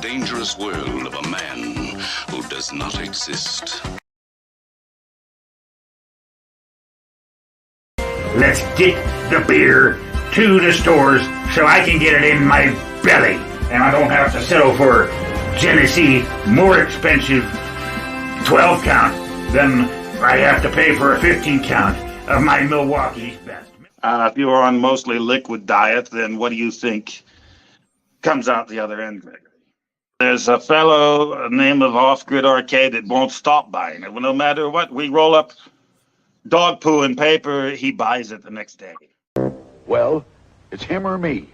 dangerous world of a man who does not exist. Let's get the beer to the stores so I can get it in my belly. And I don't have to settle for Genesee more expensive 12 count than I have to pay for a 15 count of my Milwaukee's best. If you're on mostly liquid diet, then what do you think comes out the other end, Gregory? There's a fellow named of Off-Grid Arcade that won't stop buying it. Well, no matter what, we roll up dog poo and paper, he buys it the next day. Well, it's him or me.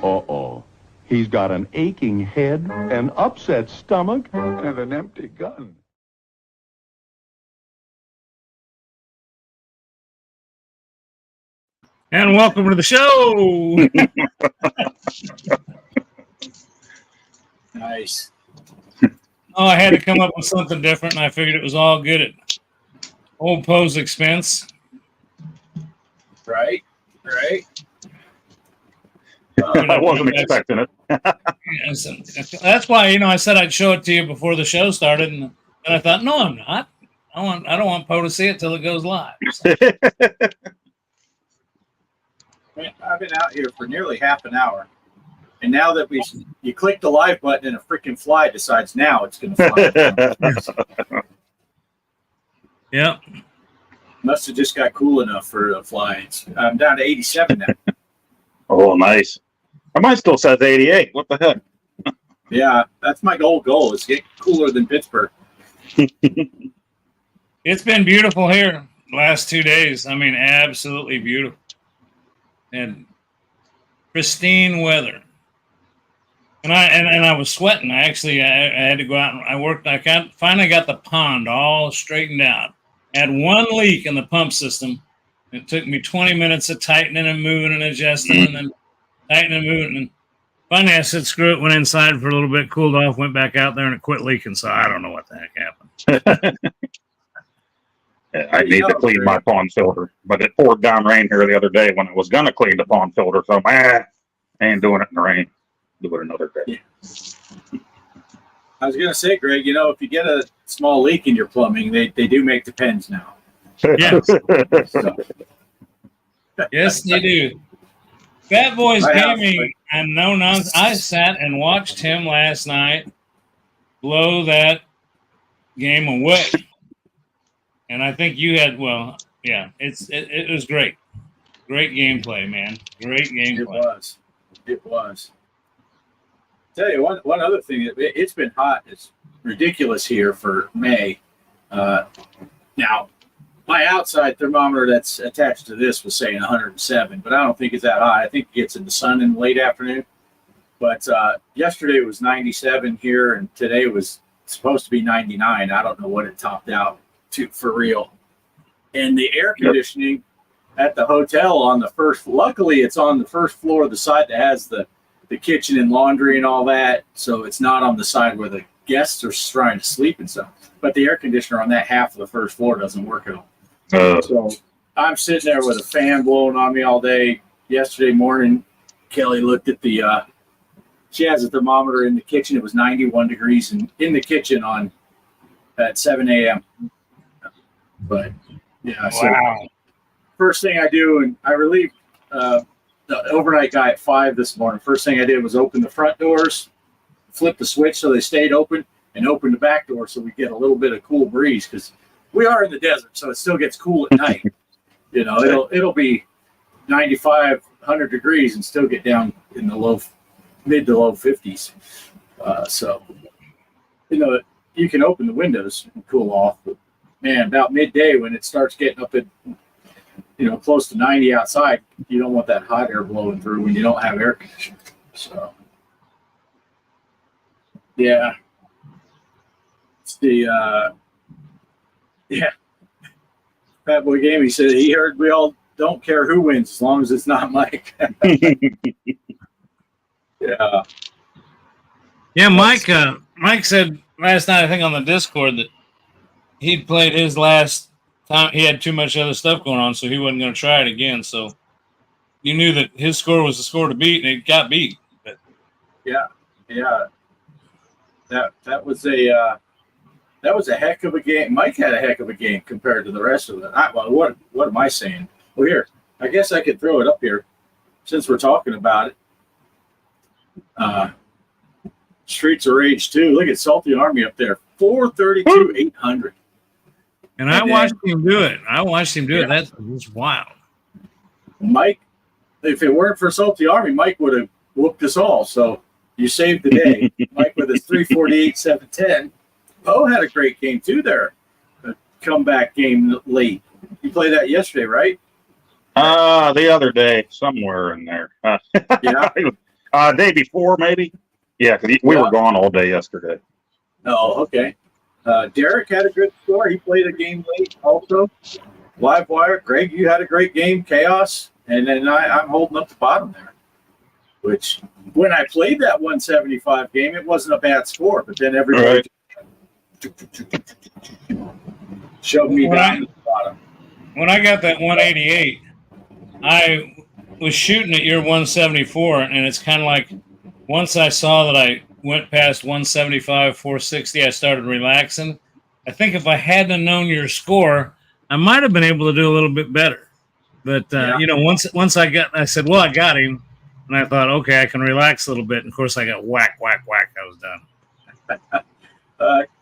Uh-oh. He's got an aching head, an upset stomach, and an empty gun. And welcome to the show. Nice. Oh, I had to come up with something different, and I figured it was all good at old Poe's expense. Right. I wasn't expecting it. That's why, I said I'd show it to you before the show started, and I thought, no, I'm not. I don't want Poe to see it till it goes live. So. I've been out here for nearly half an hour, and now that you click the live button and a freaking fly decides now it's going to fly. Yep. Must have just got cool enough for the fly. I'm down to 87 now. Oh, nice. Mine still says 88. What the heck? Yeah, that's my goal is get cooler than Pittsburgh. It's been beautiful here the last 2 days. I mean, absolutely beautiful. And pristine weather. And I was sweating. I had to go out and I worked. I finally got the pond all straightened out. I had one leak in the pump system. It took me 20 minutes of tightening and moving and adjusting and then tightening and moving. And finally I said, screw it, went inside for a little bit, cooled off, went back out there, and it quit leaking. So I don't know what the heck happened. I need to clean my pond filter, but it poured down rain here the other day when I was going to clean the pond filter. So I ain't doing it in the rain. Do it another day. Yeah. I was going to say, Greg, if you get a small leak in your plumbing, they do make the pens now. Yes. So. Yes, they do. Fat Boys Gaming and no nonsense. I sat and watched him last night blow that game away. And I think you had, it was great. Great gameplay, man. Great gameplay. It was. Tell you one other thing. It's been hot. It's ridiculous here for May. Now, my outside thermometer that's attached to this was saying 107, but I don't think it's that hot. I think it gets in the sun in the late afternoon. But yesterday was 97 here, and today was supposed to be 99. I don't know what it topped out to for real. And the air conditioning at the hotel on the first, luckily it's on the first floor of the side that has the kitchen and laundry and all that. So it's not on the side where the guests are trying to sleep and stuff. But the air conditioner on that half of the first floor doesn't work at all. So I'm sitting there with a fan blowing on me all day. Yesterday morning, Kelly looked at she has a thermometer in the kitchen. It was 91 degrees in the kitchen at 7 a.m. But yeah, so first thing I do, and I relieved the overnight guy at 5 this morning. First thing I did was open the front doors, flip the switch so they stayed open, and open the back door so we get a little bit of cool breeze, because we are in the desert, so it still gets cool at night. It'll be 95, 100 degrees and still get down in the mid to low 50s. So you can open the windows and cool off, but man, about midday when it starts getting up at close to 90 outside, you don't want that hot air blowing through when you don't have air conditioning. So yeah. Fat Boy Gaming said he heard we all don't care who wins as long as it's not Mike. Yeah. Yeah, Mike said last night, I think on the Discord, that he'd played his last time. He had too much other stuff going on, so he wasn't going to try it again. So you knew that his score was the score to beat, and it got beat. But Yeah. That was a heck of a game. Mike had a heck of a game compared to the rest of it. Well, what am I saying? Well, here, I guess I could throw it up here since we're talking about it. Streets of Rage 2. Look at Salty Army up there. 432, 800. And I watched him do it. That was wild. Mike, if it weren't for Salty Army, Mike would have whooped us all. So you saved the day. Mike with his 348, 710. Poe had a great game too there. A comeback game late. You played that yesterday, right? The other day, somewhere in there. Yeah. Day before, maybe. Yeah, because we were gone all day yesterday. Oh, okay. Derek had a good score. He played a game late also. Live wire. Greg, you had a great game. Chaos. And then I'm holding up the bottom there. Which, when I played that 175 game, it wasn't a bad score. But then everybody shoved me down to the bottom. When I got that 188, I was shooting at your 174, and it's kind of like once I saw that I went past 175, 460, I started relaxing. I think if I hadn't known your score, I might have been able to do a little bit better. But, once I said, well, I got him, and I thought, okay, I can relax a little bit. And, of course, I got whack. I was done.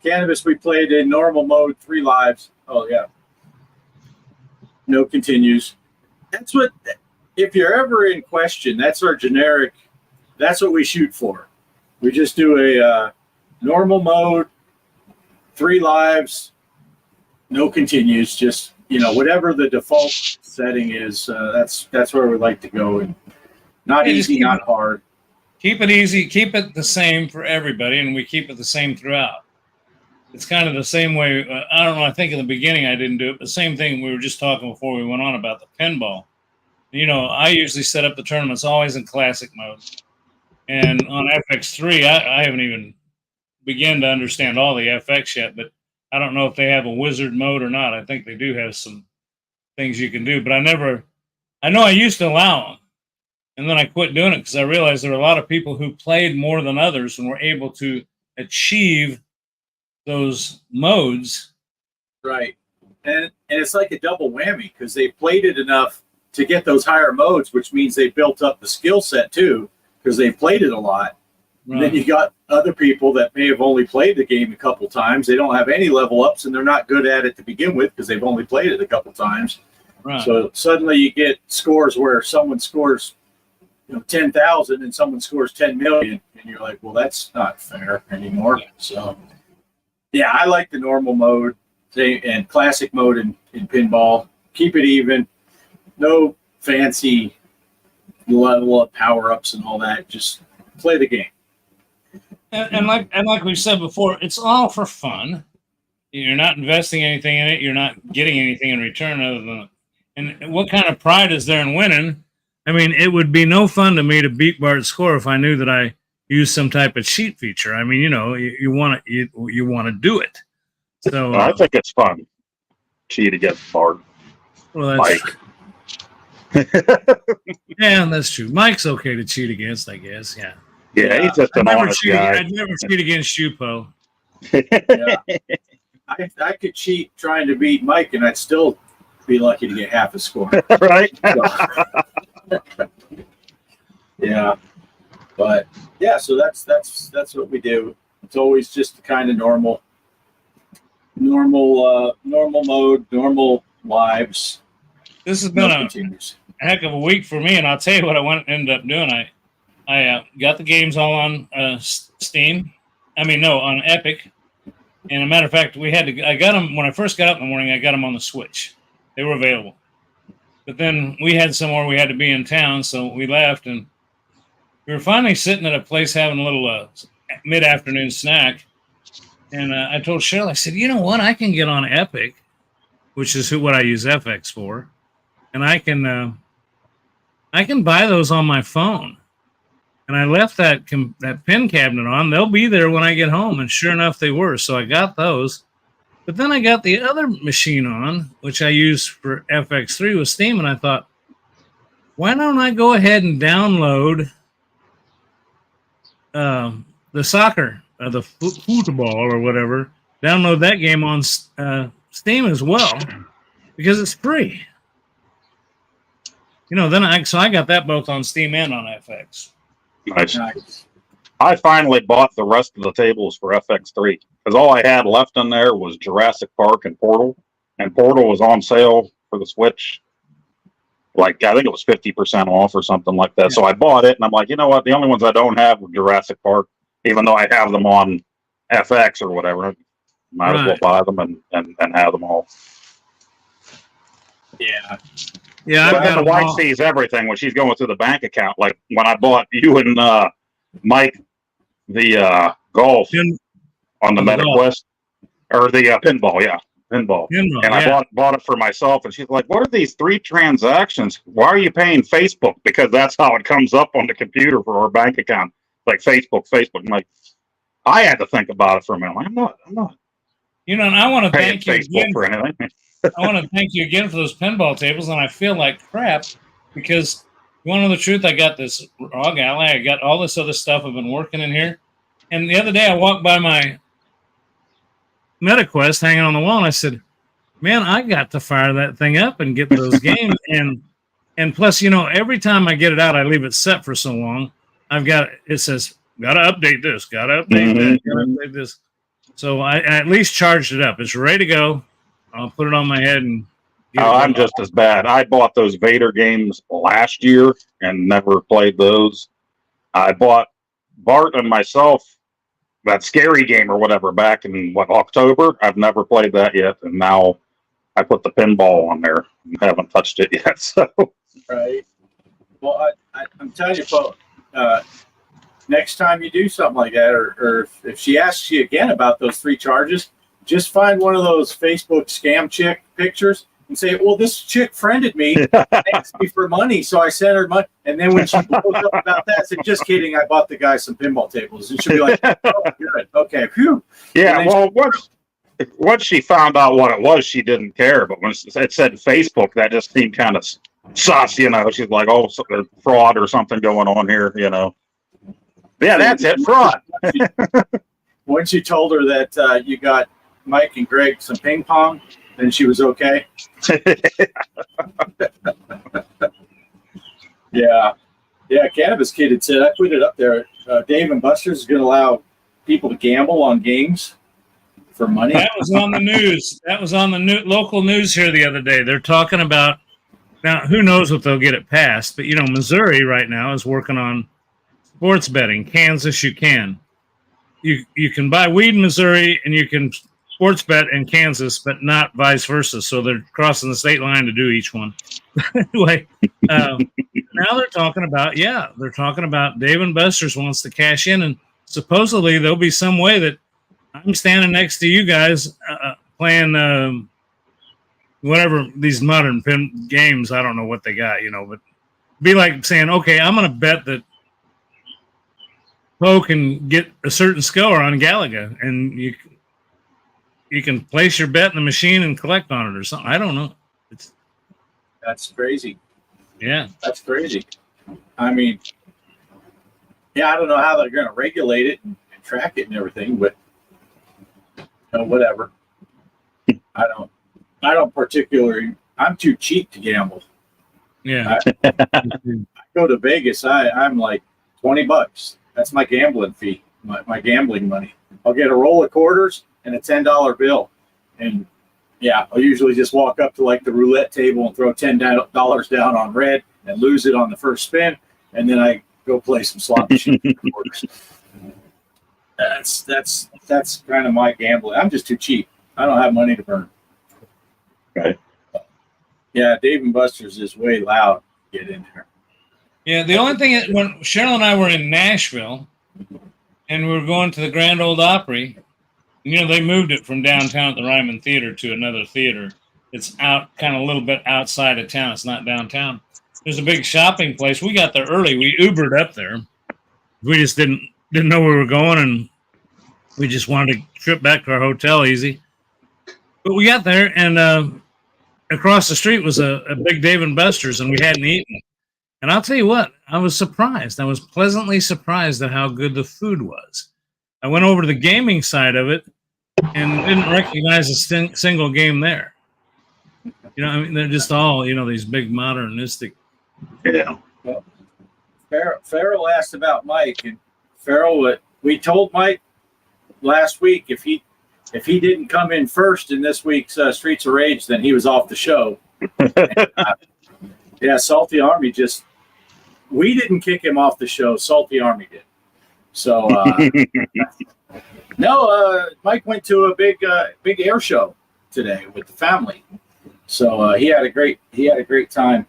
Cannabis, we played in normal mode, 3 lives. Oh, yeah. No continues. That's what, if you're ever in question, that's our generic, that's what we shoot for. We just do a normal mode, 3 lives, no continues, just, whatever the default setting is, that's where we like to go. And not easy, not hard. Keep it easy. Keep it the same for everybody, and we keep it the same throughout. It's kind of the same way. I don't know. I think in the beginning I didn't do it, but the same thing we were just talking before we went on about the pinball. I usually set up the tournaments always in classic mode. And on FX3, I haven't even begun to understand all the FX yet, but I don't know if they have a wizard mode or not. I think they do have some things you can do, but I know I used to allow them. And then I quit doing it because I realized there were a lot of people who played more than others and were able to achieve those modes. Right. And it's like a double whammy because they played it enough to get those higher modes, which means they built up the skill set too because they played it a lot. Right. And then you got other people that may have only played the game a couple times. They don't have any level ups and they're not good at it to begin with because they've only played it a couple times. Right. So suddenly you get scores where someone scores 10,000 and someone scores 10 million, and you're like, well, that's not fair anymore. So, yeah, I like the normal mode and classic mode in pinball. Keep it even. No fancy level of power ups and all that. Just play the game. And like we said before, it's all for fun. You're not investing anything in it. You're not getting anything in return other than. And what kind of pride is there in winning? I mean, it would be no fun to me to beat Bart's score if I knew that I used some type of cheat feature. I mean, you want to do it. So I think it's fun. Cheat against Bart. Well, that's yeah, that's true. Mike's okay to cheat against, I guess. Yeah. Yeah, he's just an honest guy. I'd never cheat against you, Poe. Yeah. I could cheat trying to beat Mike, and I'd still be lucky to get half a score. Right? Yeah, but yeah, so that's what we do. It's always just kind of normal mode, normal lives. This has been a heck of a week for me, and I'll tell you what I ended up doing. I got the games all on Steam. On Epic. And a matter of fact, I got them when I first got up in the morning. I got them on the Switch. They were available. But then we had somewhere we had to be in town, so we left, and we were finally sitting at a place having a little mid-afternoon snack. And I told Cheryl, I said, you know what? I can get on Epic, which is what I use FX for, and I can buy those on my phone. And I left that pin cabinet on. They'll be there when I get home, and sure enough, they were. So I got those. But then I got the other machine on, which I use for FX3 with Steam, and I thought, why don't I go ahead and download the soccer, the football or whatever, download that game on Steam as well because it's free. Then I got that both on Steam and on FX. Nice. I finally bought the rest of the tables for FX3 because all I had left in there was Jurassic Park and Portal was on sale for the Switch. Like, I think it was 50% off or something like that. Yeah. So I bought it, and I'm like, you know what? The only ones I don't have were Jurassic Park, even though I have them on FX or whatever. Might as well buy them and have them all. Yeah. Yeah, my wife sees everything when she's going through the bank account. Like when I bought you and Mike the golf on the MetaQuest, or the pinball, pinball. And I bought it for myself, and she's like, "What are these 3 transactions? Why are you paying Facebook?" Because that's how it comes up on the computer for our bank account, like Facebook. I'm like, I had to think about it for a minute. I'm not. And I want to thank you again for anything. I want to thank you again for those pinball tables, and I feel like crap because you want to know the truth? I got this raw galley, I got all this other stuff I've been working in here, and the other day I walked by my MetaQuest hanging on the wall, and I said, "Man, I got to fire that thing up and get those games." And plus, every time I get it out, I leave it set for so long. It says, "Gotta update this, gotta update that, gotta update this." So I at least charged it up. It's ready to go. I'll put it on my head and. I'm just as bad. I bought those Vader games last year and never played those. I bought Bart and myself that scary game or whatever back in October. I've never played that yet, and now I put the pinball on there and haven't touched it yet. So right. Well, I'm telling you, folks, next time you do something like that, or if she asks you again about those 3 charges, just find one of those Facebook scam chick pictures and say, "Well, this chick friended me, asked me for money, so I sent her money." And then when she blows up about that, say, "Just kidding, I bought the guy some pinball tables." And she'll be like, "Oh, good, okay, phew." Yeah, well, once she found out what it was, she didn't care. But when it said Facebook, that just seemed kind of sus, She's like, "Oh, fraud or something going on here," Yeah, that's it, fraud. Once you told her that you got Mike and Greg some ping pong, then she was okay. Yeah. Cannabis Kid had said, I put it up there. Dave and Buster's is going to allow people to gamble on games for money. That was on the news. That was on the local news here the other day. They're talking about now. Who knows if they'll get it passed? But Missouri right now is working on sports betting. Kansas, you can. You can buy weed in Missouri and you can sports bet in Kansas, but not vice versa. So they're crossing the state line to do each one. Anyway, now they're talking about Dave and Buster's wants to cash in, and supposedly there'll be some way that I'm standing next to you guys playing whatever these modern pin games. I don't know what they got, but be like saying, okay, I'm going to bet that Poe can get a certain score on Galaga, and you can place your bet in the machine and collect on it or something. I don't know. That's crazy. Yeah. That's crazy. I mean, yeah, I don't know how they're going to regulate it and track it and everything, but whatever. I don't particularly, I'm too cheap to gamble. Yeah. I go to Vegas, I'm like $20. That's my gambling fee, my gambling money. I'll get a roll of quarters and a $10 bill. And yeah, I'll usually just walk up to like the roulette table and throw $10 down on red and lose it on the first spin. And then I go play some slot machine quarters. That's kind of my gambling. I'm just too cheap. I don't have money to burn. Okay. Yeah, Dave and Buster's is way loud to get in there. Yeah, the only thing is when Cheryl and I were in Nashville and we were going to the Grand Ole Opry, they moved it from downtown at the Ryman Theater to another theater. It's out kind of a little bit outside of town. It's not downtown. There's a big shopping place. We got there early. We Ubered up there. We just didn't know where we were going, and we just wanted to trip back to our hotel easy. But we got there, and across the street was a big Dave and Buster's, and we hadn't eaten. And I'll tell you what, I was surprised. I was pleasantly surprised at how good the food was. I went over to the gaming side of it and didn't recognize a single game there. You know, I mean, they're just all, you know, these big modernistic. Yeah. Well, Farrell asked about Mike, and Farrell, we told Mike last week if he didn't come in first in this week's Streets of Rage, then he was off the show. And, yeah, Salty Army we didn't kick him off the show. Salty Army did. So no, Mike went to a big air show today with the family. So he had a great time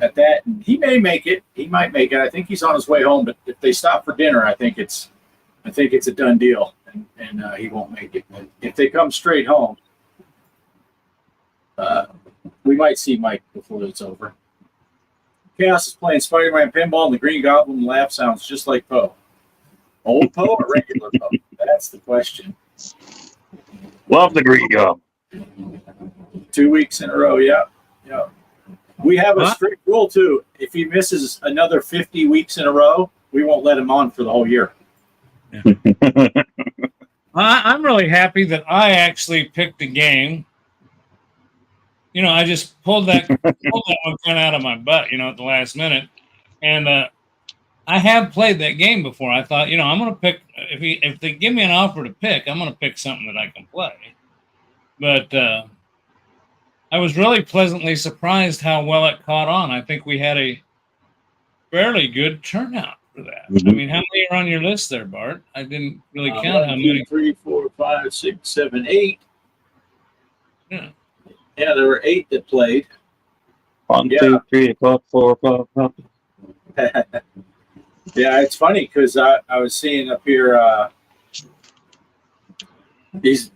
at that. And he may make it. He might make it. I think he's on his way home. But if they stop for dinner, I think it's a done deal, and he won't make it. But if they come straight home, we might see Mike before it's over. Chaos is playing Spider-Man pinball, and the Green Goblin laugh sounds just like Poe. Old Poe or regular Poe? That's the question. Love the Green Goblin. 2 weeks in a row, yeah. We have a strict rule too. If he misses another 50 weeks in a row, we won't let him on for the whole year. Yeah. I'm really happy that I actually picked a game. You know, I just pulled that one kind of out of my butt, you know, at the last minute. And I have played that game before. I thought, you know, I'm going to pick, if they give me an offer to pick, I'm going to pick something that I can play. But I was really pleasantly surprised how well it caught on. I think we had a fairly good turnout for that. Mm-hmm. I mean, how many are on your list there, Bart? I didn't really count how many. 3, 4, 5, 6, 7, 8. Yeah. Yeah, there were 8 that played. 1, 2, 3, 4, 5, 5. Yeah, it's funny because I was seeing up here these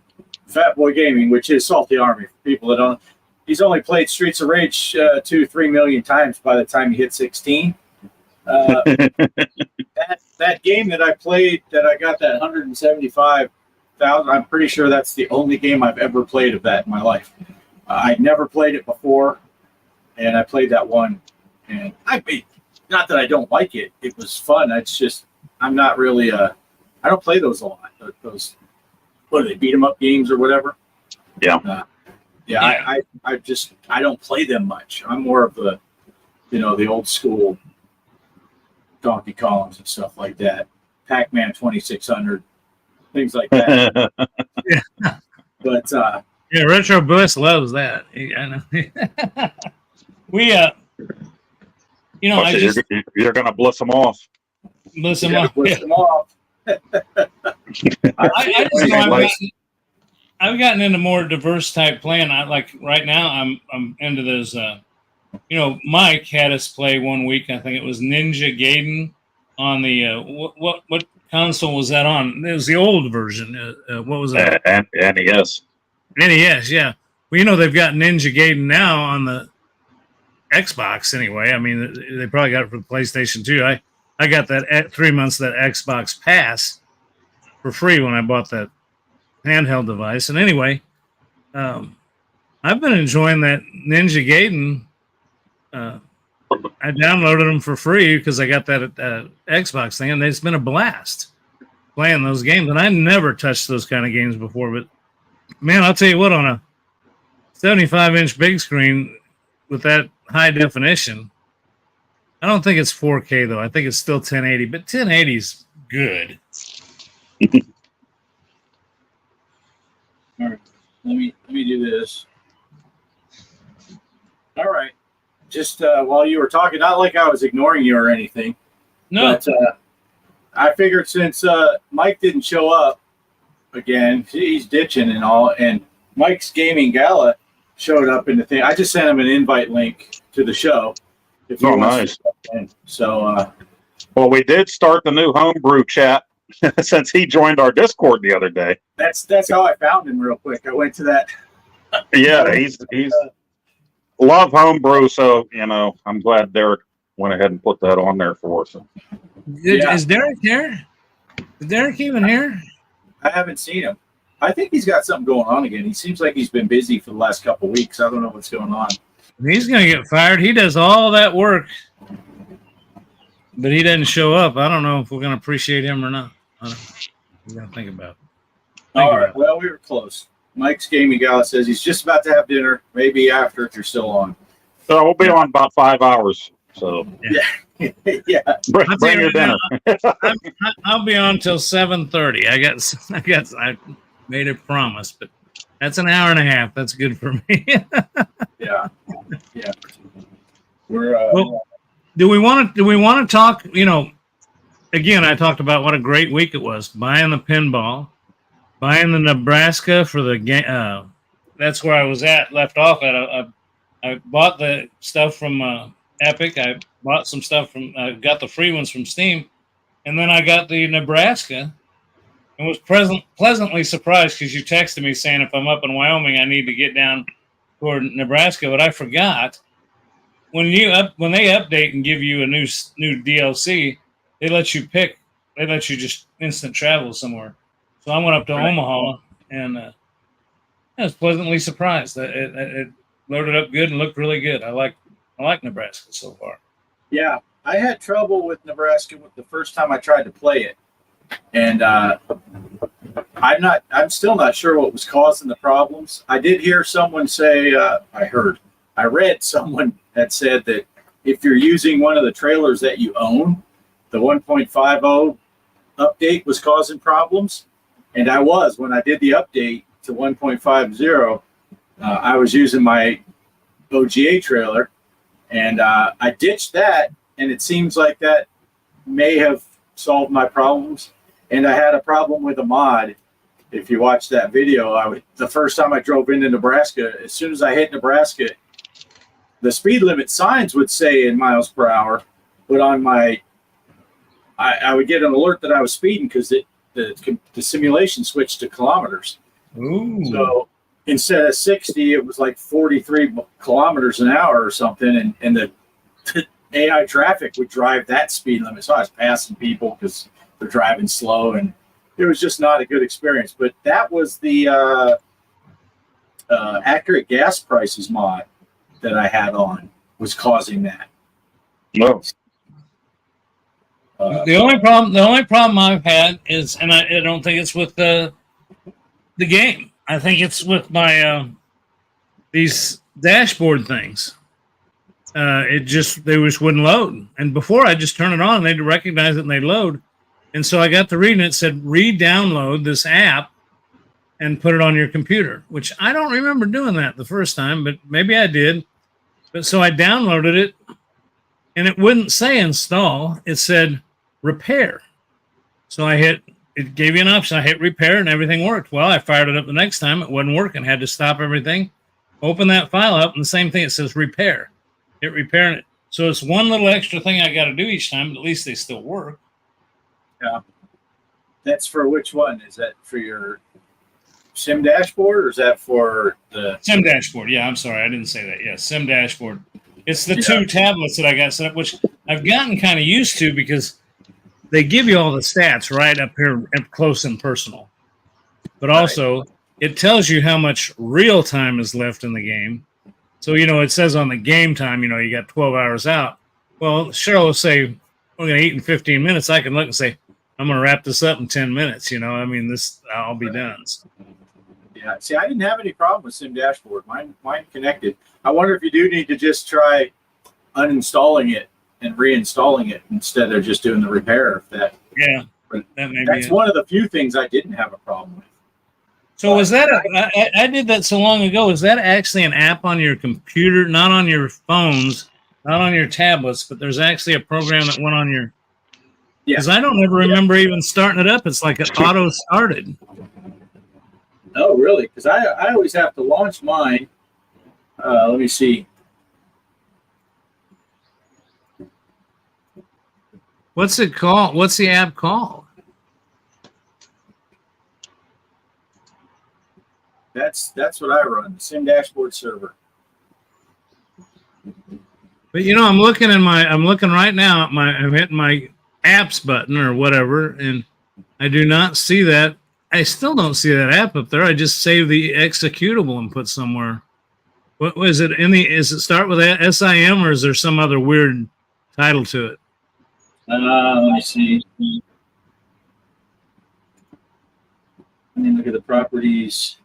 Fat Boy Gaming, which is Salty Army for people that don't. He's only played Streets of Rage 2-3 million times by the time he hit 16. That game that I played, that I got that 175,000. I'm pretty sure that's the only game I've ever played of that in my life. I'd never played it before, and I played that one, and not that I don't like it. It was fun. It's just I'm not really I don't play those a lot. Those, what are they, beat 'em up games or whatever? Yeah. I don't play them much. I'm more of the, you know, the old school Donkey Kongs and stuff like that. Pac-Man 2600, things like that. Yeah. But yeah, Retro Bliss loves that. I know. We you know, you're gonna bliss them off. Bliss them off. Bliss them off. I've gotten into more diverse type playing. I like right now. I'm into those. You know, Mike had us play one week. I think it was Ninja Gaiden on the what console was that on? It was the old version. What was that? NES. NES, yeah. Well, you know they've got Ninja Gaiden now on the Xbox anyway. I mean, they probably got it for the PlayStation too. I got that at 3 months that Xbox Pass for free when I bought that handheld device. And anyway, I've been enjoying that Ninja Gaiden. I downloaded them for free because I got that Xbox thing, and it's been a blast playing those games. And I never touched those kind of games before, but man, I'll tell you what, on a 75-inch big screen with that high definition, I don't think it's 4K though. I think it's still 1080, but 1080 is good. all right, let me do this. All right, just while you were talking, not like I was ignoring you or anything. No, but I figured since Mike didn't show up again, he's ditching and all, and Mike's Gaming Gala showed up in the thing. I just sent him an invite link to the show. Oh, nice. So, well, we did start the new homebrew chat since he joined our Discord the other day. That's how I found him real quick. I went to that. Yeah, he's love homebrew, so you know I'm glad Derek went ahead and put that on there for us. Is Derek here? Is Derek even here? I haven't seen him. I think he's got something going on again. He seems like he's been busy for the last couple of weeks. I don't know what's going on. He's going to get fired. He does all that work but he didn't show up. I don't know if we're going to appreciate him or not. I don't know. We're going to think about it. All right. Well, we were close. Mike's Gaming Gala says he's just about to have dinner. Maybe after if you're still on. So we'll be on about 5 hours. So Yeah. bring your dinner. I'll be on till 7:30. I made a promise, but that's an hour and a half. That's good for me. Yeah. We're well, do we want to talk? You know, again, I talked about what a great week it was. Buying the pinball, buying the Nebraska for the game. That's where I was left off at. I bought the stuff from Epic. I bought some stuff from. Got the free ones from Steam, and then I got the Nebraska, and was pleasantly surprised because you texted me saying if I'm up in Wyoming, I need to get down toward Nebraska. But I forgot when they update and give you a new DLC, they let you pick. They let you just instant travel somewhere. So I went up to Omaha, and I was pleasantly surprised that it loaded up good and looked really good. I like Nebraska so far. Yeah, I had trouble with Nebraska the first time I tried to play it, and I'm still not sure what was causing the problems. I did hear someone say, I read someone had said that if you're using one of the trailers that you own, the 1.50 update was causing problems, and I was when I did the update to 1.50. I was using my OGA trailer, and I ditched that, and it seems like that may have solved my problems. And I had a problem with a mod. If you watch that video, the first time I drove into Nebraska, as soon as I hit Nebraska, the speed limit signs would say in miles per hour, but on I would get an alert that I was speeding because the simulation switched to kilometers. Ooh. So instead of 60, it was like 43 kilometers an hour or something, and the AI traffic would drive that speed limit. So I was passing people because they're driving slow, and it was just not a good experience. But that was the accurate gas prices mod that I had on was causing that. No. The only problem I've had is, and I don't think it's with the game. I think it's with my these dashboard things. They just wouldn't load. And before I just turn it on, they'd recognize it and they load. And so I got to reading it said re-download this app and put it on your computer, which I don't remember doing that the first time, but maybe I did. But so I downloaded it, and it wouldn't say install. It said repair. So it gave you an option. I hit repair and everything worked. Well, I fired it up the next time. It wasn't working. Had to stop everything, open that file up, and the same thing. It says repair. Hit repair it. So it's one little extra thing I got to do each time, but at least they still work. Yeah. That's for which one? Is that for your Sim dashboard, or is that for the Sim dashboard? Yeah, I'm sorry. I didn't say that. Yeah, Sim dashboard. It's the two tablets that I got set up, which I've gotten kind of used to because they give you all the stats right up here up close and personal. But also, it tells you how much real time is left in the game. So, it says on the game time, you got 12 hours out. Well, Cheryl will say, we're going to eat in 15 minutes. I can look and say, I'm going to wrap this up in 10 minutes. I'll be done. Yeah. See, I didn't have any problem with Sim Dashboard. Mine connected. I wonder if you do need to just try uninstalling it and reinstalling it instead of just doing the repair. That's one of the few things I didn't have a problem with. So was that I did that so long ago. Is that actually an app on your computer, not on your phones, not on your tablets, but there's actually a program that went on your. Because I don't ever remember even starting it up. It's like it auto started. Oh, really? Because I always have to launch mine. Let me see. What's it called? What's the app called? That's what I run, the Sim Dashboard server. But I'm looking right now at I'm hitting my apps button or whatever, and I do not see that. I still don't see that app up there. I just saved the executable and put somewhere. What was it is it start with SIM or is there some other weird title to it? Let me see. Let me look at the properties.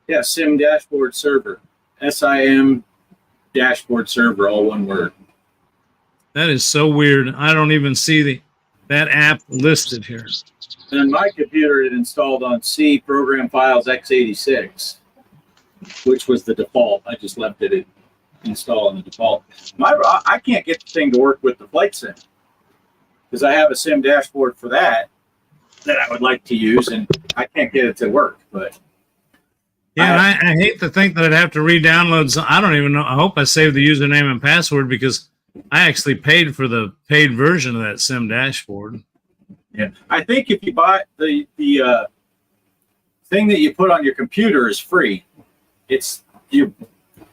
Yeah, Sim Dashboard Server. SIM Dashboard Server, all one word. That is so weird. I don't even see that app listed here. And my computer it installed on C Program Files x86, which was the default. I just left it install on the default. I can't get the thing to work with the flight sim because I have a sim dashboard for that I would like to use, and I can't get it to work. But yeah, I hate to think that I'd have to re-download. I don't even know. I hope I saved the username and password because I actually paid for the paid version of that sim dashboard. Yeah, I think if you buy the thing that you put on your computer is free.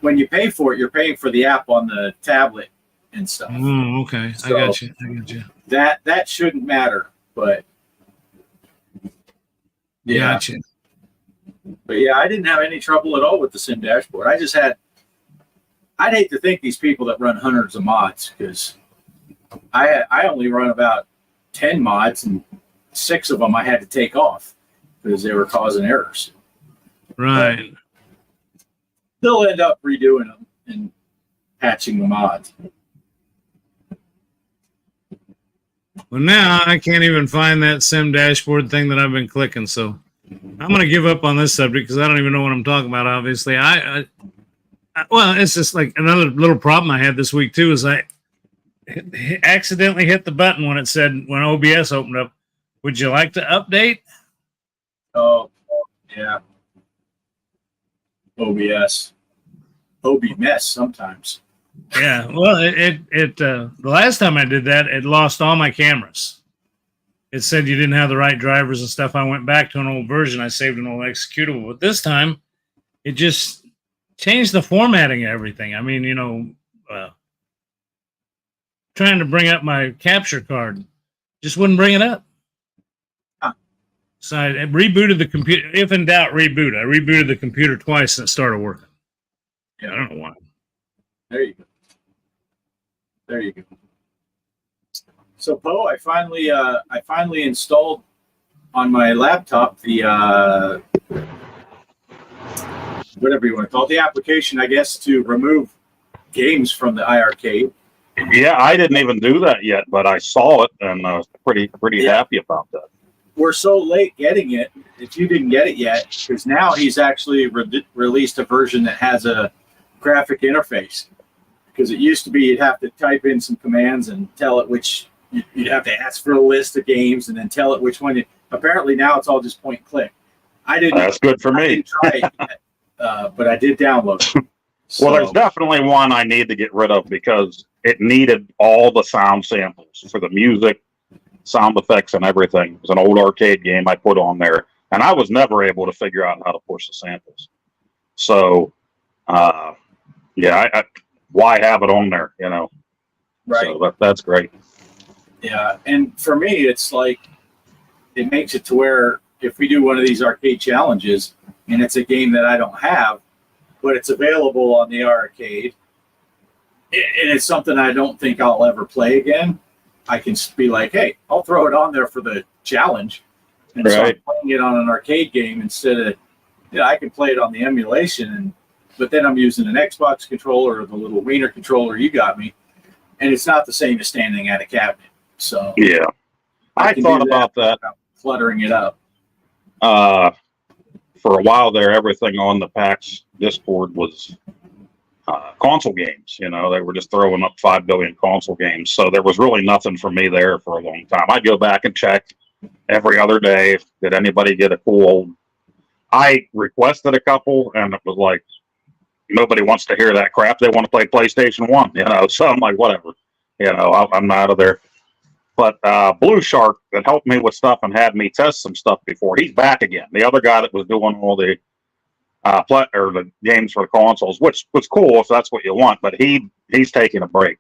When you pay for it, you're paying for the app on the tablet and stuff. Oh, okay. So I got you. That shouldn't matter, but yeah. Gotcha. But yeah, I didn't have any trouble at all with the sim dashboard. I'd hate to think these people that run hundreds of mods, because I only run about 10 mods, and 6 of them I had to take off because they were causing errors. Right. But they'll end up redoing them and patching the mods. Well, now I can't even find that sim dashboard thing that I've been clicking, so I'm going to give up on this subject because I don't even know what I'm talking about, obviously. Well, it's just like another little problem I had this week, too, is I accidentally hit the button when it said, when OBS opened up, would you like to update? Oh, yeah. OBS. OB mess sometimes. Yeah, well, the last time I did that, it lost all my cameras. It said you didn't have the right drivers and stuff. I went back to an old version. I saved an old executable. But this time, it just changed the formatting of everything. I mean, trying to bring up my capture card just wouldn't bring it up. Huh. So I rebooted the computer. If in doubt, reboot. I rebooted the computer twice and it started working. Yeah, I don't know why. There you go. There you go. So Poe, I finally installed on my laptop the whatever you want to call it, the application, I guess, to remove games from the iArcade. Yeah, I didn't even do that yet, but I saw it and I was pretty happy about that. We're so late getting it. If you didn't get it yet, because now he's actually released a version that has a graphic interface. Because it used to be you'd have to type in some commands and tell it which you'd have to ask for a list of games and then tell it which one. Apparently now it's all just point and click. That's good for me. I didn't try it yet, but I did download it. So, well, there's definitely one I need to get rid of because it needed all the sound samples for the music, sound effects, and everything. It was an old arcade game I put on there, and I was never able to figure out how to push the samples. So, yeah, why have it on there, Right. So that's great. Yeah, and for me, it's like it makes it to where if we do one of these arcade challenges and it's a game that I don't have, but it's available on the arcade, and it's something I don't think I'll ever play again, I can be like, hey, I'll throw it on there for the challenge. And so I'm playing it on an arcade game instead of, I can play it on the emulation, but then I'm using an Xbox controller or the little Wiener controller you got me, and it's not the same as standing at a cabinet. So yeah, I thought about that. Cluttering it up. For a while there, everything on the PAX Discord was console games. They were just throwing up 5 billion console games. So there was really nothing for me there for a long time. I'd go back and check every other day. Did anybody get a cool old? I requested a couple, and it was like, nobody wants to hear that crap. They want to play PlayStation 1, so I'm like, whatever, I'm out of there. But Blue Shark that helped me with stuff and had me test some stuff before, he's back again. The other guy that was doing all the the games for the consoles, which was cool if that's what you want, but he's taking a break.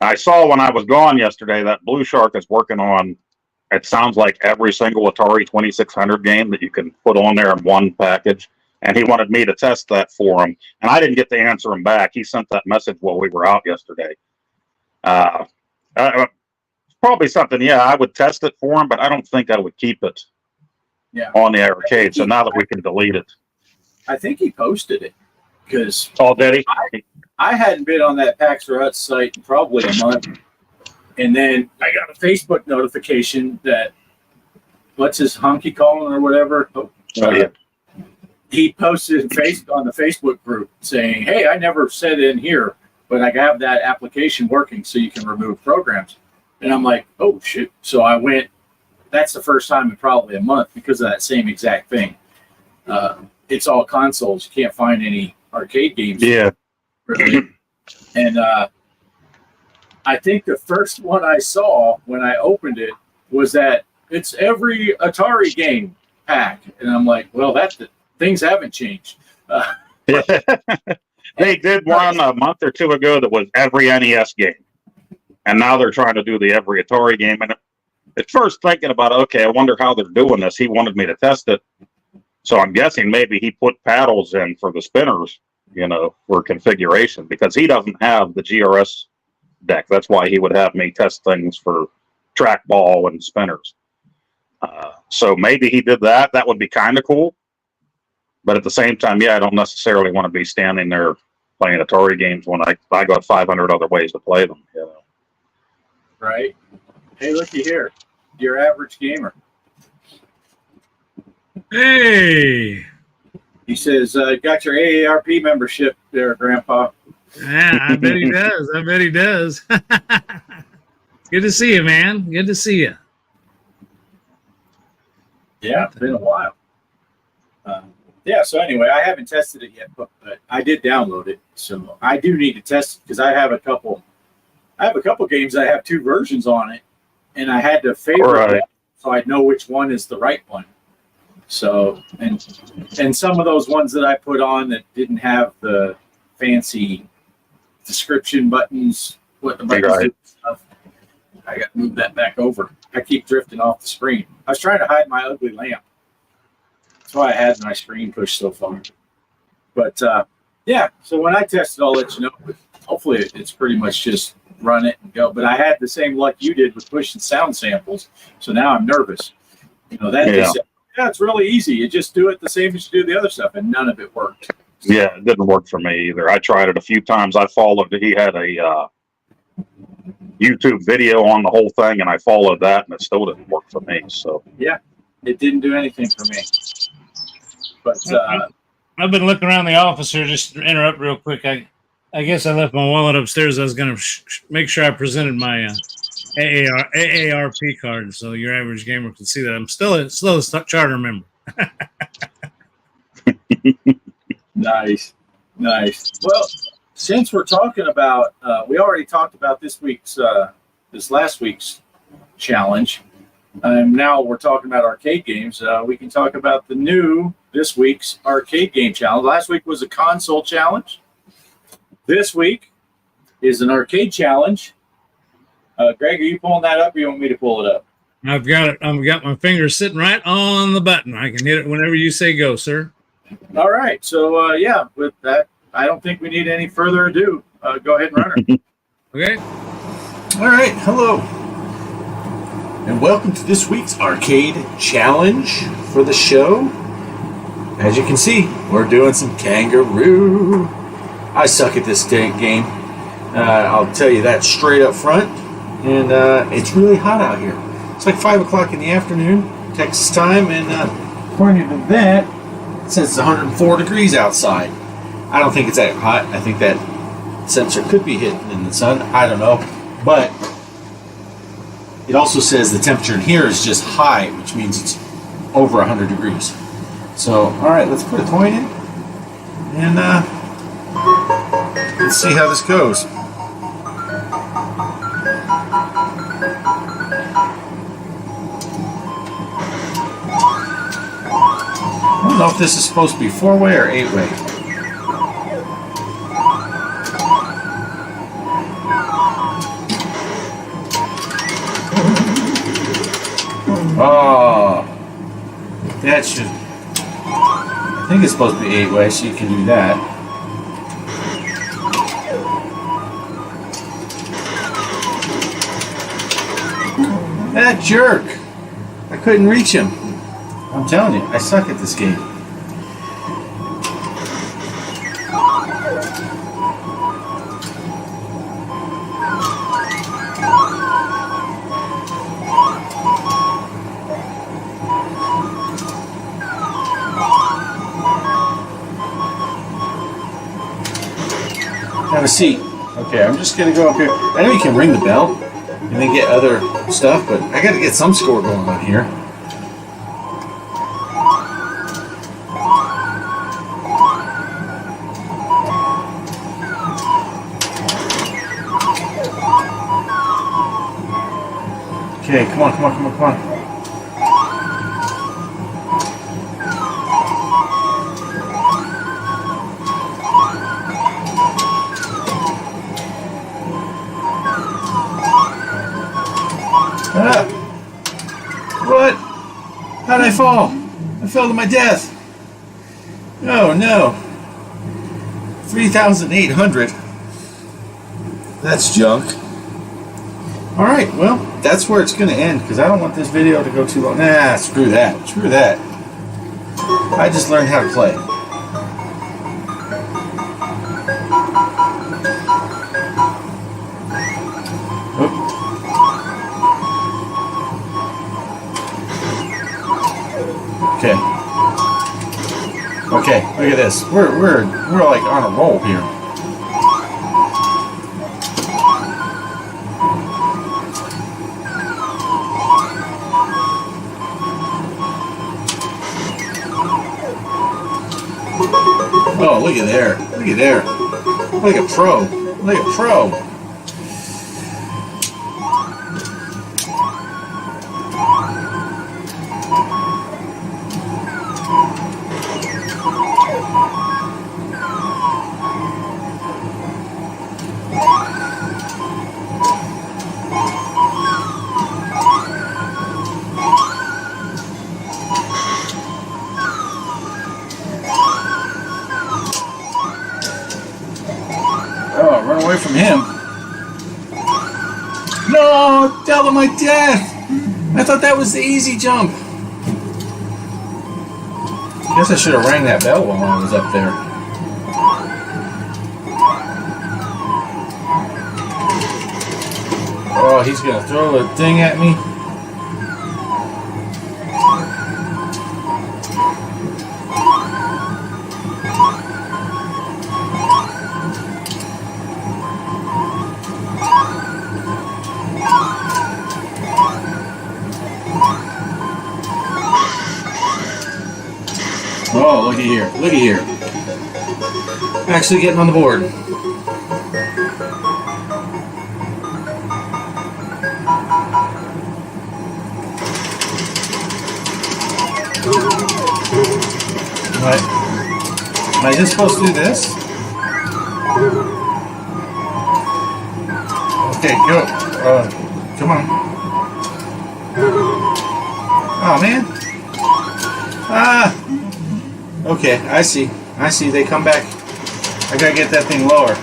I saw when I was gone yesterday that Blue Shark is working on, it sounds like every single Atari 2600 game that you can put on there in one package. And he wanted me to test that for him. And I didn't get to answer him back. He sent that message while we were out yesterday. probably something. Yeah, I would test it for him, but I don't think I would keep it. Yeah. On the arcade. So now that we can delete it. I think he posted it because Did he? I hadn't been on that PAX Ruts site in probably a month. And then I got a Facebook notification that, what's his honky calling or whatever? Yeah. He posted on the Facebook group saying, hey, I never said in here, but I have that application working so you can remove programs. And I'm like, oh, shit. So I went, that's the first time in probably a month because of that same exact thing. It's all consoles. You can't find any arcade games. Yeah. Really. And I think the first one I saw when I opened it was that it's every Atari game pack. And I'm like, well, things haven't changed. They did one a month or two ago that was every NES game. And now they're trying to do the every Atari game. And at first thinking about, okay, I wonder how they're doing this. He wanted me to test it. So I'm guessing maybe he put paddles in for the spinners, for configuration, because he doesn't have the GRS deck. That's why he would have me test things for trackball and spinners. So maybe he did that. That would be kind of cool. But at the same time, I don't necessarily want to be standing there playing Atari games when I got 500 other ways to play them. Right. Hey, looky here. Your average gamer. Hey. He says, got your AARP membership there, Grandpa. Yeah, I bet he does. I bet he does. Good to see you, man. Good to see you. Yeah, it's been a while. So anyway, I haven't tested it yet, but I did download it. So I do need to test it because I have a couple games that have two versions on it, and I had to favorite it so I'd know which one is the right one. So, and some of those ones that I put on that didn't have the fancy description buttons, what the buttons do and stuff, I got to move that back over. I keep drifting off the screen. I was trying to hide my ugly lamp. That's why I had my screen pushed so far. But, so when I test it, I'll let you know. But hopefully it's pretty much just run it and go. But I had the same luck you did with pushing sound samples, so now I'm nervous. It's really easy. You just do it the same as you do the other stuff, and none of it worked. Yeah, it didn't work for me either. I tried it a few times. I followed it. He had a YouTube video on the whole thing, and I followed that, and it still didn't work for me. So yeah, it didn't do anything for me. But I've been looking around the office here. Just to interrupt real quick. I guess I left my wallet upstairs. I was going to make sure I presented my AARP card so your average gamer can see that I'm still a charter member. Nice. Well, since we're talking about, we already talked about this last week's challenge, and now we're talking about arcade games. We can talk about this week's arcade game challenge. Last week was a console challenge. This week is an arcade challenge. Greg, are you pulling that up, or you want me to pull it up? I've got it. I've got my finger sitting right on the button. I can hit it whenever you say go, sir. All right. So, with that, I don't think we need any further ado. Go ahead and run her. Okay. All right. Hello. And welcome to this week's arcade challenge for the show. As you can see, we're doing some Kangaroo. I suck at this game. I'll tell you that straight up front. And it's really hot out here. It's like 5 o'clock in the afternoon, Texas time, and according to that, it says it's 104 degrees outside. I don't think it's that hot. I think that sensor could be hitting in the sun. I don't know. But it also says the temperature in here is just high, which means it's over 100 degrees. So, all right, let's put a coin in. And let's see how this goes. I don't know if this is supposed to be 4-way or 8-way. Oh, that should. I think it's supposed to be 8-way, so you can do that. That jerk. I couldn't reach him. I'm telling you, I suck at this game. Have a seat. Okay, I'm just gonna go up here. I know you can ring the bell and then get other stuff, but I gotta get some score going on here. Okay, come on, come on, come on, come on. Ah! What? How'd I fall? I fell to my death. Oh no. 3,800. That's junk. Alright, well, that's where it's going to end because I don't want this video to go too long. Nah, screw that. Screw that. I just learned how to play. Okay. Okay, look at this. We're like on a roll here. Oh, look at there. Look at there. Like a pro. Like a pro. Oh, run away from him. No, tell him my death. I thought that was the easy jump. Guess I should have rang that bell while I was up there. Oh, he's going to throw a thing at me. Oh, look at here. Look at here. Actually getting on the board. What? Am I just supposed to do this? Okay, go. Come on. Oh, man. Ah! Okay, I see. I see. They come back. I gotta get that thing lower.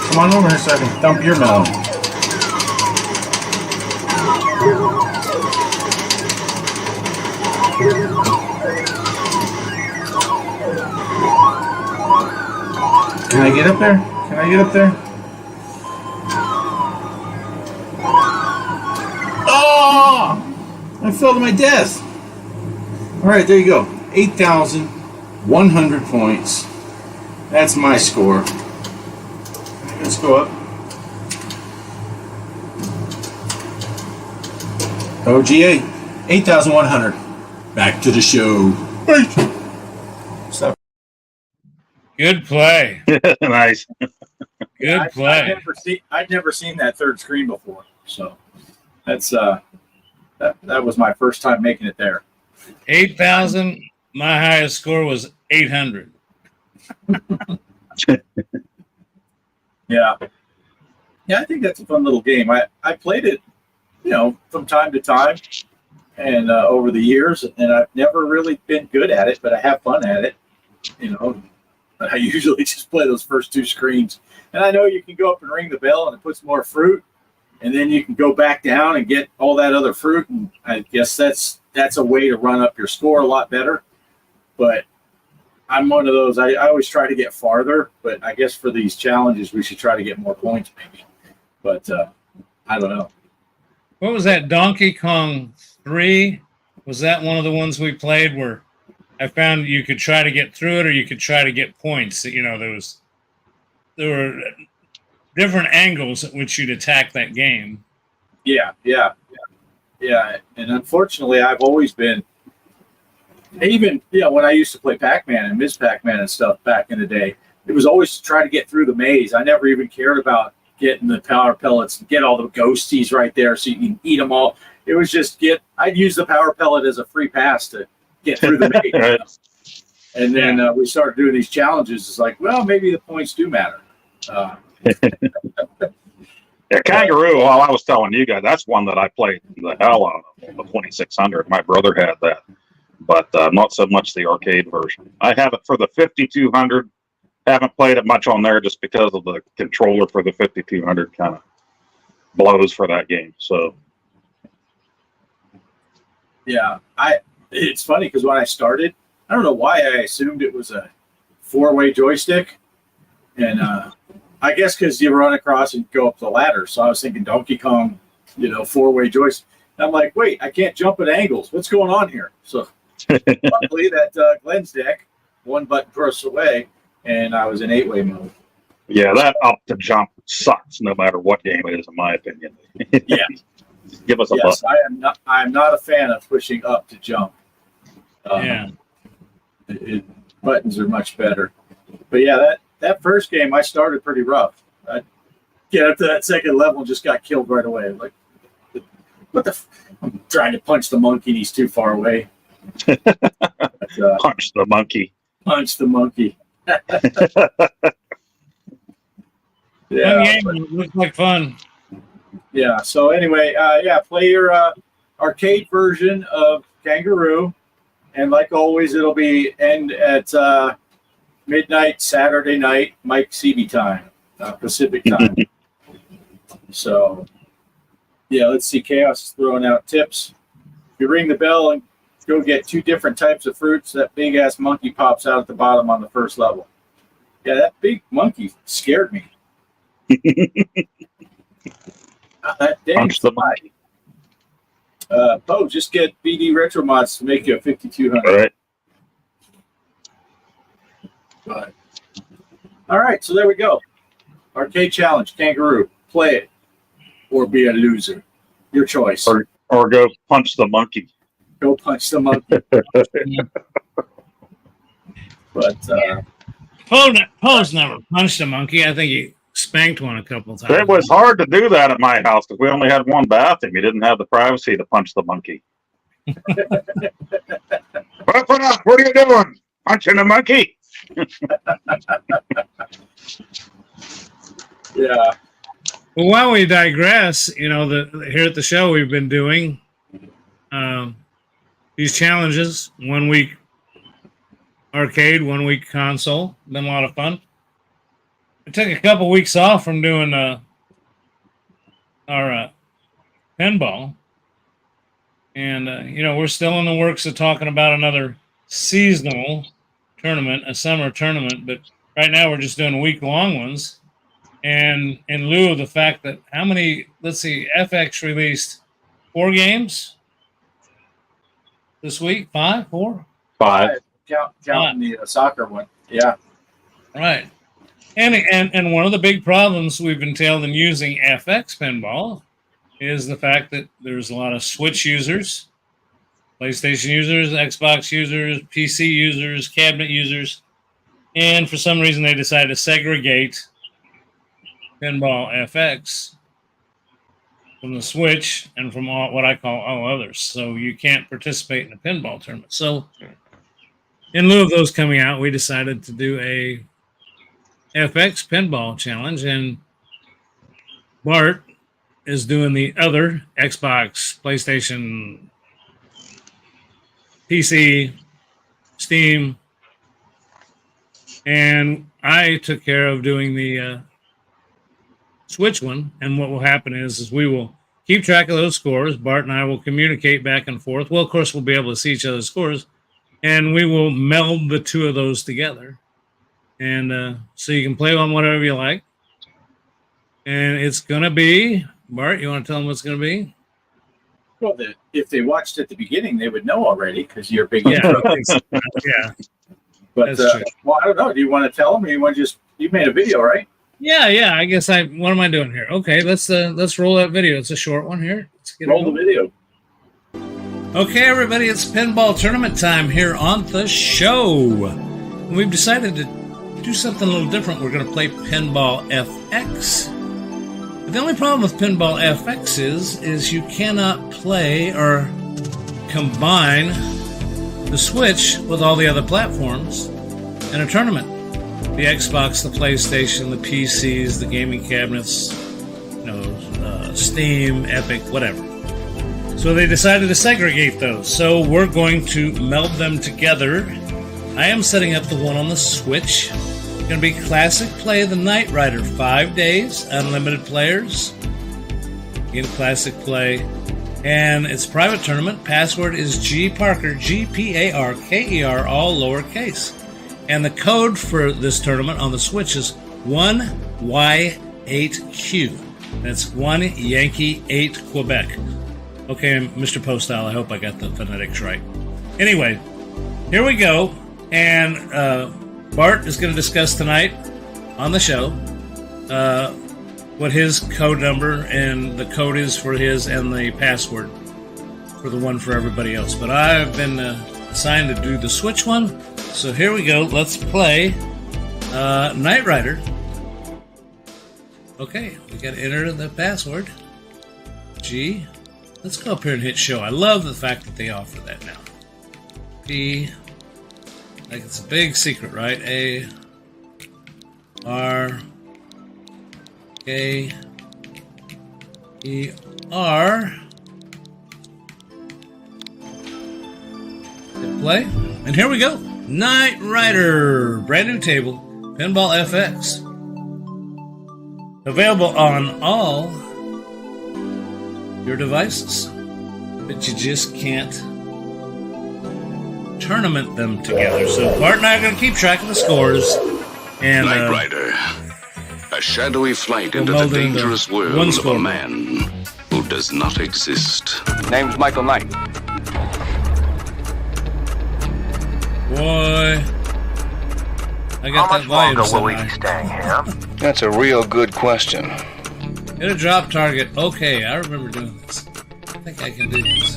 Come on over here so I can dump your melon. Can I get up there? Can I get up there? I fell to my death. Alright, there you go. 8,100 points. That's my score. Let's go up. OGA, 8,100. Back to the show. Stop. Good play. Nice. Good play. I'd never seen that third screen before, so that's that was my first time making it there. 8,000. My highest score was 800. Yeah, I think that's a fun little game. I played it, from time to time, and over the years, and I've never really been good at it, but I have fun at it. I usually just play those first two screens. And I know you can go up and ring the bell and it puts more fruit, and then you can go back down and get all that other fruit. And I guess that's a way to run up your score a lot better. But I'm one of those, I always try to get farther, but I guess for these challenges, we should try to get more points maybe. But I don't know. What was that? Donkey Kong 3? Was that one of the ones we played where I found you could try to get through it or you could try to get points? You know, there were different angles at which you'd attack that game. Yeah. And unfortunately, I've always been, even when I used to play Pac-Man and Ms. Pac-Man and stuff back in the day, it was always to try to get through the maze. I never even cared about getting the power pellets and get all the ghosties right there so you can eat them all. It was just I'd use the power pellet as a free pass to get through the maze. Right. And then we started doing these challenges. It's like, well, maybe the points do matter. Yeah, Kangaroo, while I was telling you guys, that's one that I played the hell out of, the 2600. My brother had that, but not so much the arcade version. I have it for the 5200. Haven't played it much on there just because of the controller for the 5200 kind of blows for that game. So, yeah, it's funny because when I started, I don't know why I assumed it was a 4-way joystick, and I guess because you run across and go up the ladder. So I was thinking Donkey Kong, 4-way joystick. And I'm like, wait, I can't jump at angles. What's going on here? So luckily that Glenn's deck, one button press away, and I was in 8-way mode. yeah, that up to jump sucks no matter what game it is, in my opinion. Yeah. Give us a Yes, button. I am not a fan of pushing up to jump. Yeah. Buttons are much better. But yeah, that first game I started pretty rough. I get up to that second level and just got killed right away. Like, what the? I'm trying to punch the monkey and he's too far away. But, Punch the monkey. punch the monkey. Fun Yeah, game. It looked like fun. yeah. So anyway, play your arcade version of Kangaroo, and like always, it'll be end at midnight Saturday night, Mike CB time, Pacific time. So, yeah, let's see. Chaos is throwing out tips. If you ring the bell and go get 2 different types of fruits, that big ass monkey pops out at the bottom on the first level. Yeah, that big monkey scared me. That dang Punch the fly. monkey. Poe, just get BD Retro Mods to make you a 5200. All right. But, all right, so there we go. Arcade challenge, Kangaroo. Play it or be a loser. Your choice. Or go punch the monkey. Go punch the monkey. But Poe's never punched a monkey. I think he spanked one a couple times. It was hard to do that at my house because we only had one bathroom. You didn't have the privacy to punch the monkey. Open up! What are you doing? Punching the monkey? yeah, Well, while we digress, here at the show we've been doing these challenges, 1 week arcade, 1 week console. Been a lot of fun. I took a couple weeks off from doing our pinball. And, we're still in the works of talking about another seasonal tournament, a summer tournament. But right now we're just doing week-long ones. And in lieu of the fact that FX released 4 games this week? 5? 4? 5. counting the soccer one. Yeah. Right. And one of the big problems we've entailed in using FX Pinball is the fact that there's a lot of Switch users, PlayStation users, Xbox users, PC users, cabinet users, and for some reason they decided to segregate Pinball FX from the Switch and from what I call all others. So you can't participate in a pinball tournament. So in lieu of those coming out, we decided to do a FX Pinball Challenge, and Bart is doing the other Xbox, PlayStation, PC, Steam, and I took care of doing the Switch one. And what will happen is we will keep track of those scores. Bart and I will communicate back and forth. Well, of course, we'll be able to see each other's scores, and we will meld the two of those together. And so you can play on whatever you like. And it's going to be, Bart, you want to tell them what's going to be? Well, if they watched at the beginning, they would know already because you're a big. Yeah, yeah. But well, I don't know. Do you want to tell them, or you want to you made a video, right? Yeah. I guess what am I doing here? Okay, let's roll that video. It's a short one here. Let's get roll the video. Okay, everybody, it's pinball tournament time here on the show. And we've decided to do something a little different. We're going to play Pinball FX. But the only problem with Pinball FX is you cannot play or combine the Switch with all the other platforms in a tournament. The Xbox, the PlayStation, the PCs, the gaming cabinets, Steam, Epic, whatever. So they decided to segregate those. So we're going to meld them together. I am setting up the one on the Switch. It's going to be Classic Play the Knight Rider. 5 days, unlimited players. Again, Classic Play. And it's a private tournament. Password is G.Parker, G-P-A-R-K-E-R, all lowercase. And the code for this tournament on the Switch is 1Y8Q. That's 1 Yankee 8 Quebec. Okay, Mr. Postal, I hope I got the phonetics right. Anyway, here we go. And Bart is going to discuss tonight on the show what his code number and the code is for his and the password for the one for everybody else. But I've been assigned to do the Switch one. So here we go. Let's play Knight Rider. Okay, we got to enter the password. G. Let's go up here and hit show. I love the fact that they offer that now. P. Like it's a big secret, right? A. R. K. E. R. Hit play. And here we go. Knight Rider. Brand new table. Pinball FX. Available on all your devices, but you just can't tournament them together. So Bart and I are going to keep track of the scores. And Knight Rider, a shadowy flight into the dangerous world of a man who does not exist. Name's Michael Knight. Boy, I got that volume so high. Staying here? That's a real good question. Hit a drop target. Okay, I remember doing this. I think I can do this.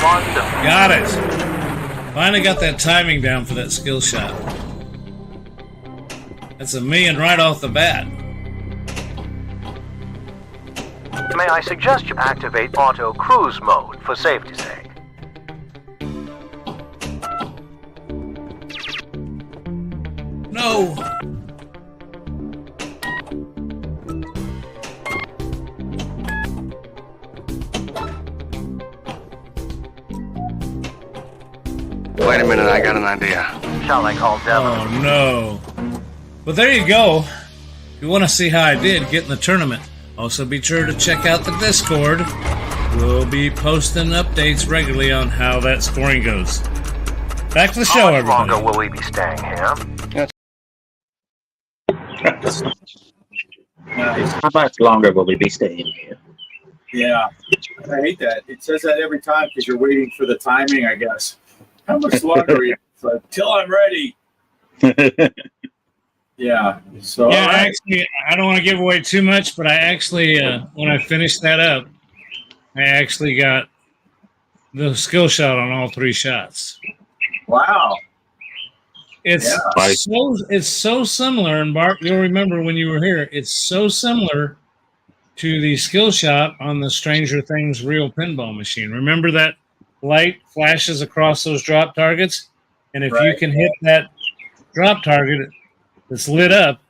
Wonderful. Got it. Finally got that timing down for that skill shot. That's $1 million right off the bat. May I suggest you activate auto cruise mode for safety's sake? No. Wait a minute, I got an idea. Shall I call Devin? Oh, no. Well, there you go. If you want to see how I did get in the tournament, also be sure to check out the Discord. We'll be posting updates regularly on how that scoring goes. Back to the show, everybody. How much longer will we be staying here? Nice. How much longer will we be staying here? Yeah, I hate that. It says that every time because you're waiting for the timing, I guess. How much longer are you? Till I'm ready. Yeah. So Yeah, actually, I don't want to give away too much, but I actually, when I finished that up, I actually got the skill shot on all 3 shots. Wow. It's so similar, and Bart, you'll remember when you were here, it's so similar to the skill shot on the Stranger Things real pinball machine. Remember that light flashes across those drop targets? And if you can hit that drop target that's lit up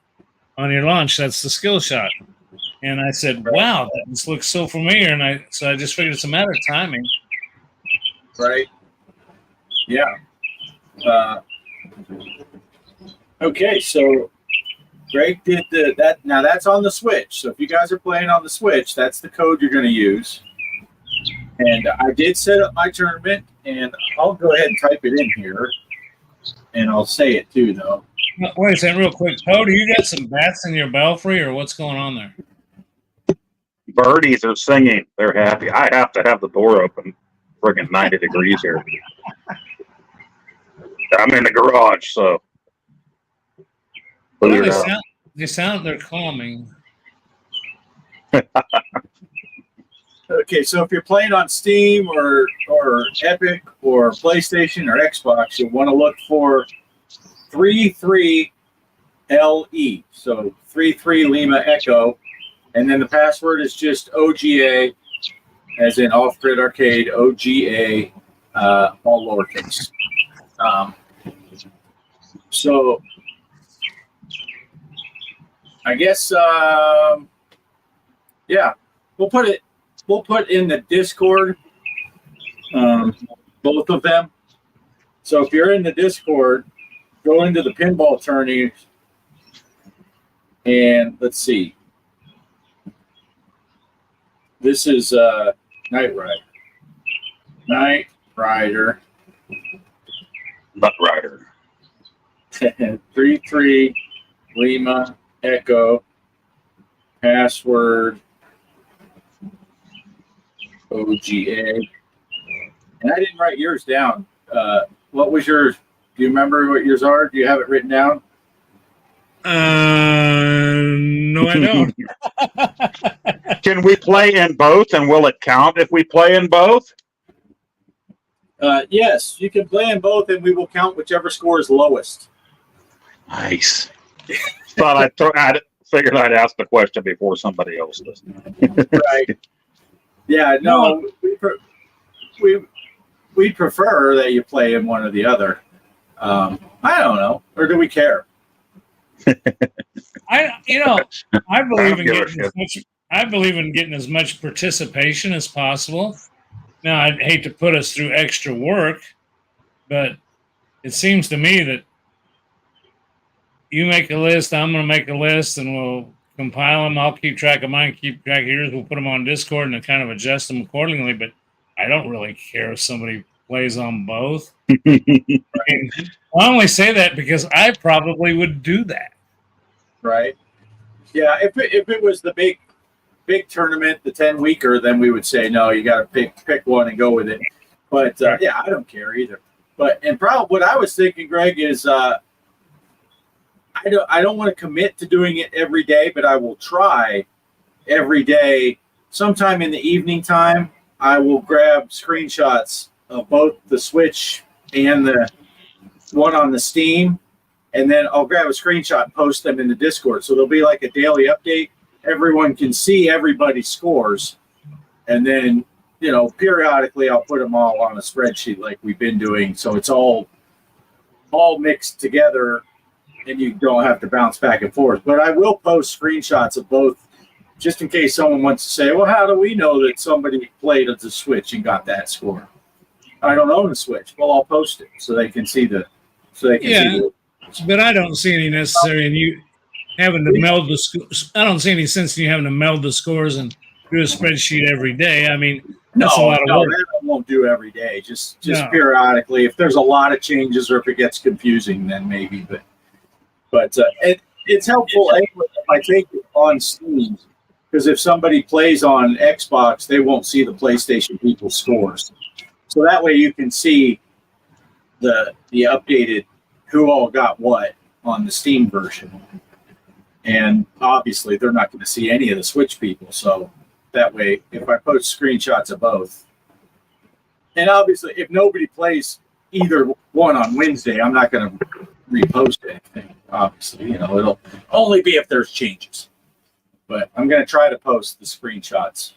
on your launch, that's the skill shot. And I said, wow, this looks so familiar. And so I just figured it's a matter of timing. Right. Yeah. Okay, so Greg did that. Now that's on the Switch. So if you guys are playing on the Switch, that's the code you're going to use. And I did set up my tournament, and I'll go ahead and type it in here, and I'll say it too, though. Wait a second, real quick. Cody, you got some bats in your belfry, or what's going on there? Birdies are singing. They're happy. I have to have the door open. Friggin' 90 degrees here. I'm in the garage, so. Well, they're calming. Okay, so if you're playing on Steam or Epic or PlayStation or Xbox, you'll want to look for 33LE. So 33 Lima Echo. And then the password is just OGA, as in Off Grid Arcade, OGA, all lowercase. So I guess, yeah, we'll put in the Discord, both of them. So if you're in the Discord, go into the pinball tourney, and let's see. This is Night Rider. Night Rider. Nut Rider. 33 Lima Echo. Password OGA. And I didn't write yours down. What was yours? Do you remember what yours are? Do you have it written down? No, I don't. Can we play in both, and will it count if we play in both? Yes, you can play in both, and we will count whichever score is lowest. Nice. Thought I figured I'd ask the question before somebody else does. Right. Yeah, no, we prefer that you play in one or the other. I don't know, or do we care? I believe in getting as much participation as possible. Now, I'd hate to put us through extra work, but it seems to me that you make a list, I'm going to make a list, and we'll compile them. I'll keep track of mine, keep track of yours. We'll put them on Discord and kind of adjust them accordingly. But I don't really care if somebody plays on both. I only say that because I probably would do that. Right. Yeah. If it was the big tournament, the 10-weeker, then we would say no. You got to pick one and go with it. But yeah, I don't care either. But probably what I was thinking, Greg, is I don't want to commit to doing it every day, but I will try every day. Sometime in the evening time, I will grab screenshots of both the Switch and the one on the Steam, and then I'll grab a screenshot and post them in the Discord. So there'll be like a daily update. Everyone can see everybody's scores, and then periodically I'll put them all on a spreadsheet like we've been doing, so it's all mixed together, and you don't have to bounce back and forth. But I will post screenshots of both, just in case someone wants to say, well, how do we know that somebody played at the Switch and got that score? I don't own the Switch. Well, I'll post it so they can see but I don't see any necessary in you having to meld the scores. I don't see any sense in you having to meld the scores and do a spreadsheet every day. I mean, that's a lot of work. That I won't do every day. Just periodically. If there's a lot of changes or if it gets confusing, then maybe. But it's helpful anyway if I take it on Steam, because if somebody plays on Xbox, they won't see the PlayStation people's scores. So that way you can see the updated who all got what on the Steam version. And obviously they're not going to see any of the Switch people. So that way, if I post screenshots of both, and obviously if nobody plays either one on Wednesday, I'm not going to repost anything. Obviously, it'll only be if there's changes. But I'm going to try to post the screenshots.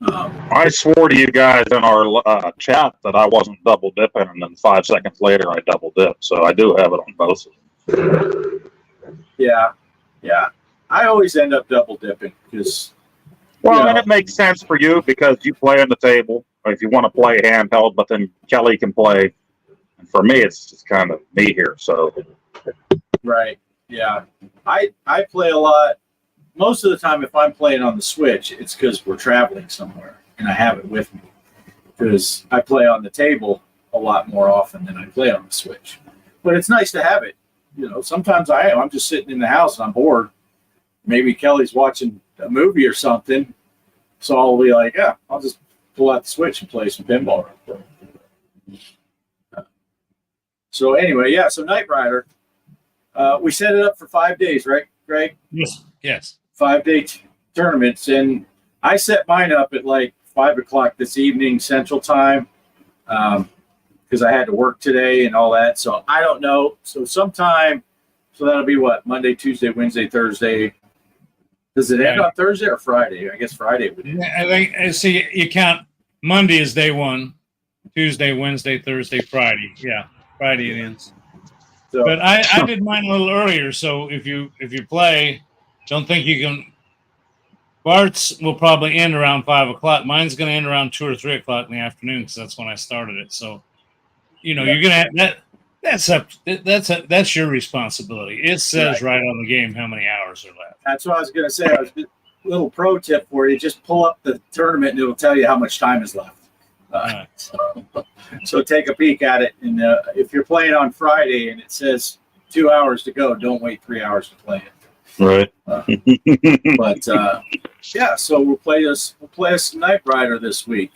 I swore to you guys in our chat that I wasn't double dipping, and then 5 seconds later I double dipped. So I do have it on both. Yeah. I always end up double dipping because. Well, and it makes sense for you because you play on the table. Or if you want to play handheld, but then Kelly can play And for me, it's just kind of me here. So Right. Yeah. I play a lot. Most of the time, if I'm playing on the Switch, it's because we're traveling somewhere and I have it with me. Because I play on the table a lot more often than I play on the Switch. But it's nice to have it. Sometimes I'm just sitting in the house and I'm bored. Maybe Kelly's watching a movie or something. So I'll be like, yeah, I'll just pull out the Switch and play some pinball. So anyway, yeah, so Knight Rider. We set it up for 5 days, right, Greg? Yes. 5-day tournaments. And I set mine up at like 5 o'clock this evening Central Time because I had to work today and all that. So I don't know. So that'll be what? Monday, Tuesday, Wednesday, Thursday. Does it end on Thursday or Friday? I guess Friday would end. I think, see, you count Monday is day one, Tuesday, Wednesday, Thursday, Friday. Yeah, Friday it ends. So, but I did mine a little earlier. So if you play, don't think you can. Bart's will probably end around 5 o'clock. Mine's going to end around 2 or 3 o'clock in the afternoon because that's when I started it. So, you're going to have that. That's your responsibility. It says right on the game how many hours are left. That's what I was going to say. A little pro tip for you: just pull up the tournament and it'll tell you how much time is left. So take a peek at it. And if you're playing on Friday and it says 2 hours to go, don't wait 3 hours to play it. Right. But yeah, so we'll play us Knight Rider this week.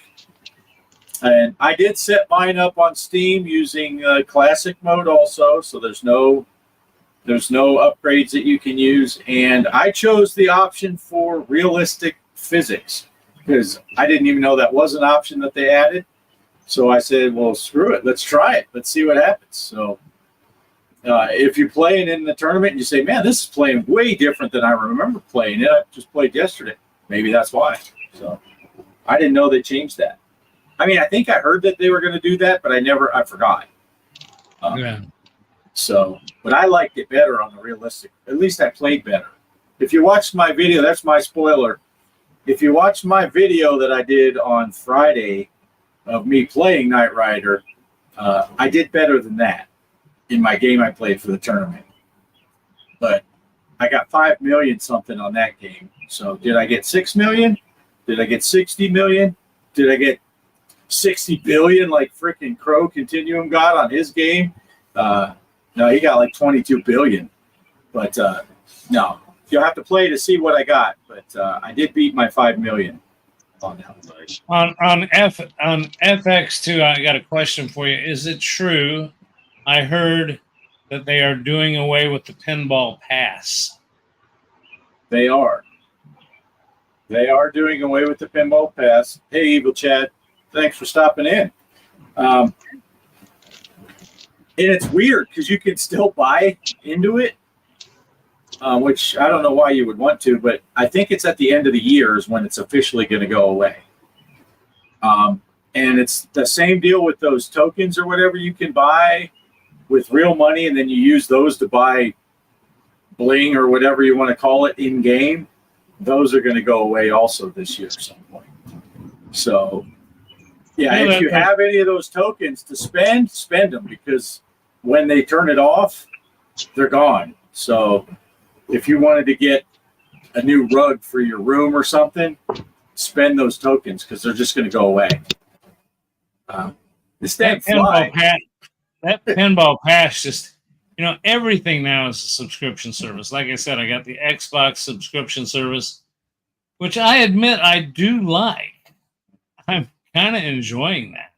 And I did set mine up on Steam using classic mode also, so there's no upgrades that you can use. And I chose the option for realistic physics because I didn't even know that was an option that they added. So I said, well, screw it. Let's try it. Let's see what happens. So if you're playing in the tournament and you say, man, this is playing way different than I remember playing it. I just played yesterday. Maybe that's why. So I didn't know they changed that. I mean, I think I heard that they were going to do that, but I forgot. Yeah. So, but I liked it better on the realistic. At least I played better. If you watched my video, that's my spoiler. If you watched my video that I did on Friday of me playing Knight Rider, I did better than that in my game I played for the tournament. But I got 5 million something on that game. So did I get 6 million? Did I get 60 million? Did I get 60 billion like freaking Crow Continuum got on his game? No, he got like 22 billion. But no, you'll have to play to see what I got. But I did beat my 5 million on that. On FX2, I got a question for you. Is it true? I heard that they are doing away with the pinball pass. They are. They are doing away with the pinball pass. Hey, Evil Chad, thanks for stopping in. And it's weird because you can still buy into it, which I don't know why you would want to, but I think it's at the end of the year is when it's officially going to go away. And it's the same deal with those tokens or whatever you can buy with real money, and then you use those to buy bling or whatever you want to call it in game. Those are going to go away also this year at some point. So, yeah, if you have any of those tokens to spend them, because when they turn it off, they're gone. So if you wanted to get a new rug for your room or something, spend those tokens because they're just going to go away. This damn fly. That pinball pass just, everything now is a subscription service. Like I said, I got the Xbox subscription service, which I admit I do like. I'm kind of enjoying that.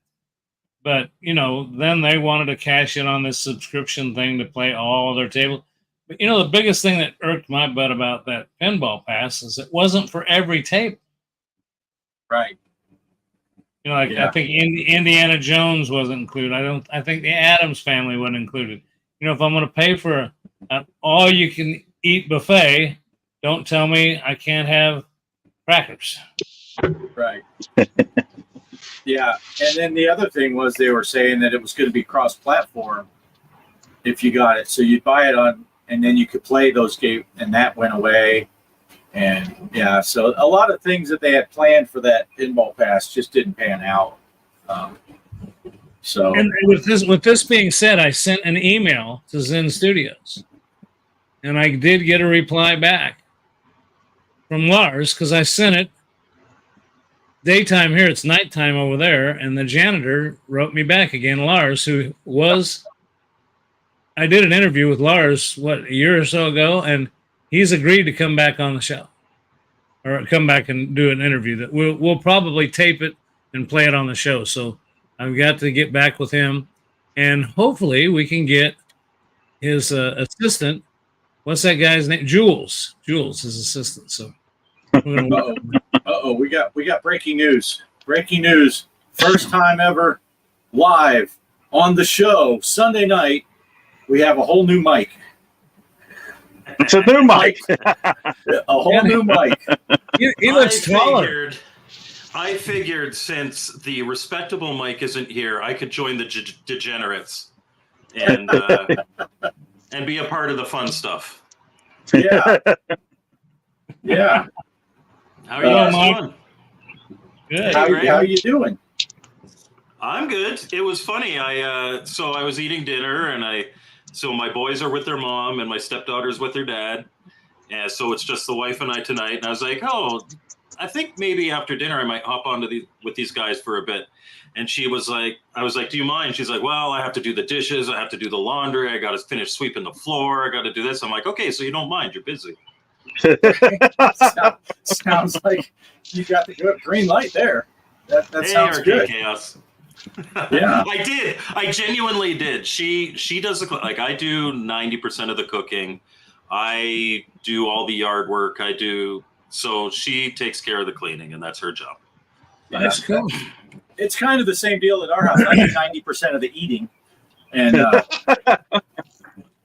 But, then they wanted to cash in on this subscription thing to play all of their tables. But, the biggest thing that irked my butt about that pinball pass is it wasn't for every table. Right. I think Indiana Jones wasn't included. I think the Addams Family wasn't included. If I'm going to pay for an all-you-can-eat buffet, don't tell me I can't have crackers. Right. Yeah. And then the other thing was they were saying that it was going to be cross-platform if you got it. So you'd buy it on, and then you could play those games, and that went away. And yeah, so a lot of things that they had planned for that pinball pass just didn't pan out. So, and with this being said, I sent an email to Zen Studios, and I did get a reply back from Lars because I sent it daytime here. It's nighttime over there, and the janitor wrote me back again, Lars, who was. I did an interview with Lars a year or so ago, and he's agreed to come back on the show, or come back and do an interview. That we'll probably tape it and play it on the show. So I've got to get back with him, and hopefully we can get his assistant. What's that guy's name? Jules, his assistant. So we're gonna we got breaking news. Breaking news. First time ever live on the show Sunday night. We have a whole new mic. It's a new mic. A whole new mic. He looks taller. I figured since the respectable Mike isn't here, I could join the degenerates and be a part of the fun stuff. Yeah. Yeah. How are you guys doing? Good. How are you doing? I'm good. It was funny. I was eating dinner, and so my boys are with their mom, and my stepdaughter's with their dad, and so it's just the wife and I tonight. And I was like, I think maybe after dinner I might hop on with these guys for a bit. And she was like, I was like, do you mind? She's like, well, I have to do the dishes, I have to do the laundry, I got to finish sweeping the floor, I got to do this. I'm like, okay, so you don't mind? You're busy. Sounds like you got the good green light there. That sounds good. Chaos. Yeah, I genuinely did. She does like I do 90% of the cooking. I do all the yard work. So she takes care of the cleaning, and that's her job. That's cool. It's kind of the same deal at our house. I do 90% of the eating, and but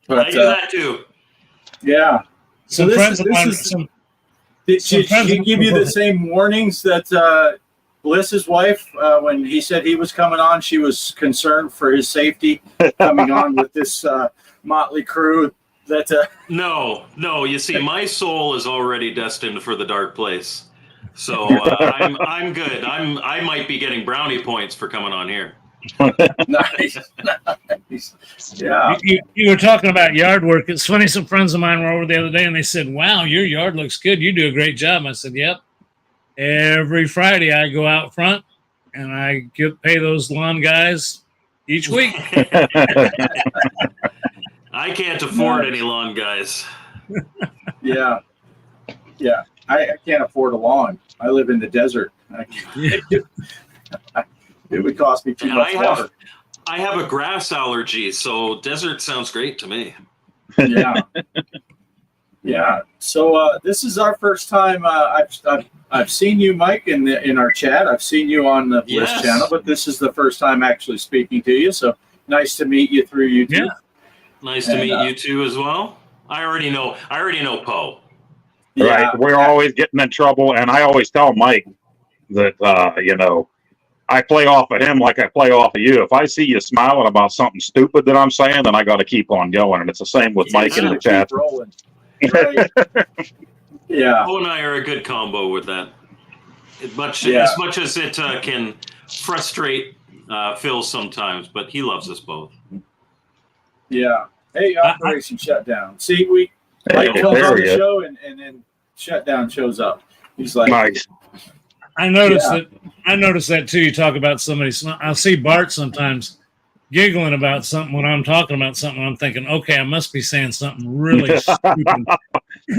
I do that too. Yeah. So did she give you the same warnings that Bliss's wife, when he said he was coming on, she was concerned for his safety coming on with this motley crew? No. You see, my soul is already destined for the dark place. So I'm good. I might be getting brownie points for coming on here. Nice. Yeah. You were talking about yard work. It's funny. Some friends of mine were over the other day, and they said, "Wow, your yard looks good. You do a great job." I said, "Yep." Every Friday, I go out front and I pay those lawn guys each week. I can't afford any lawn guys. Yeah. I can't afford a lawn. I live in the desert. It would cost me too much water. I have a grass allergy, so desert sounds great to me. Yeah. Yeah. So this is our first time. I've seen you, Mike, in our chat. I've seen you on the Bliss channel, but this is the first time actually speaking to you. So nice to meet you through YouTube. Yeah. Nice to meet you too as well. I already know Poe. Yeah, right. We're always getting in trouble, and I always tell Mike that I play off of him like I play off of you. If I see you smiling about something stupid that I'm saying, then I got to keep on going. And it's the same with Mike in the chat. Right. Yeah. Poe and I are a good combo with that. As much as it can frustrate Phil sometimes, but he loves us both. Yeah. Hey, Operation Shutdown. See, Mike comes on the show and then Shutdown shows up. He's like, nice. I noticed that too. You talk about somebody. I'll see Bart sometimes giggling about something when I'm talking about something. I'm thinking, okay, I must be saying something really stupid.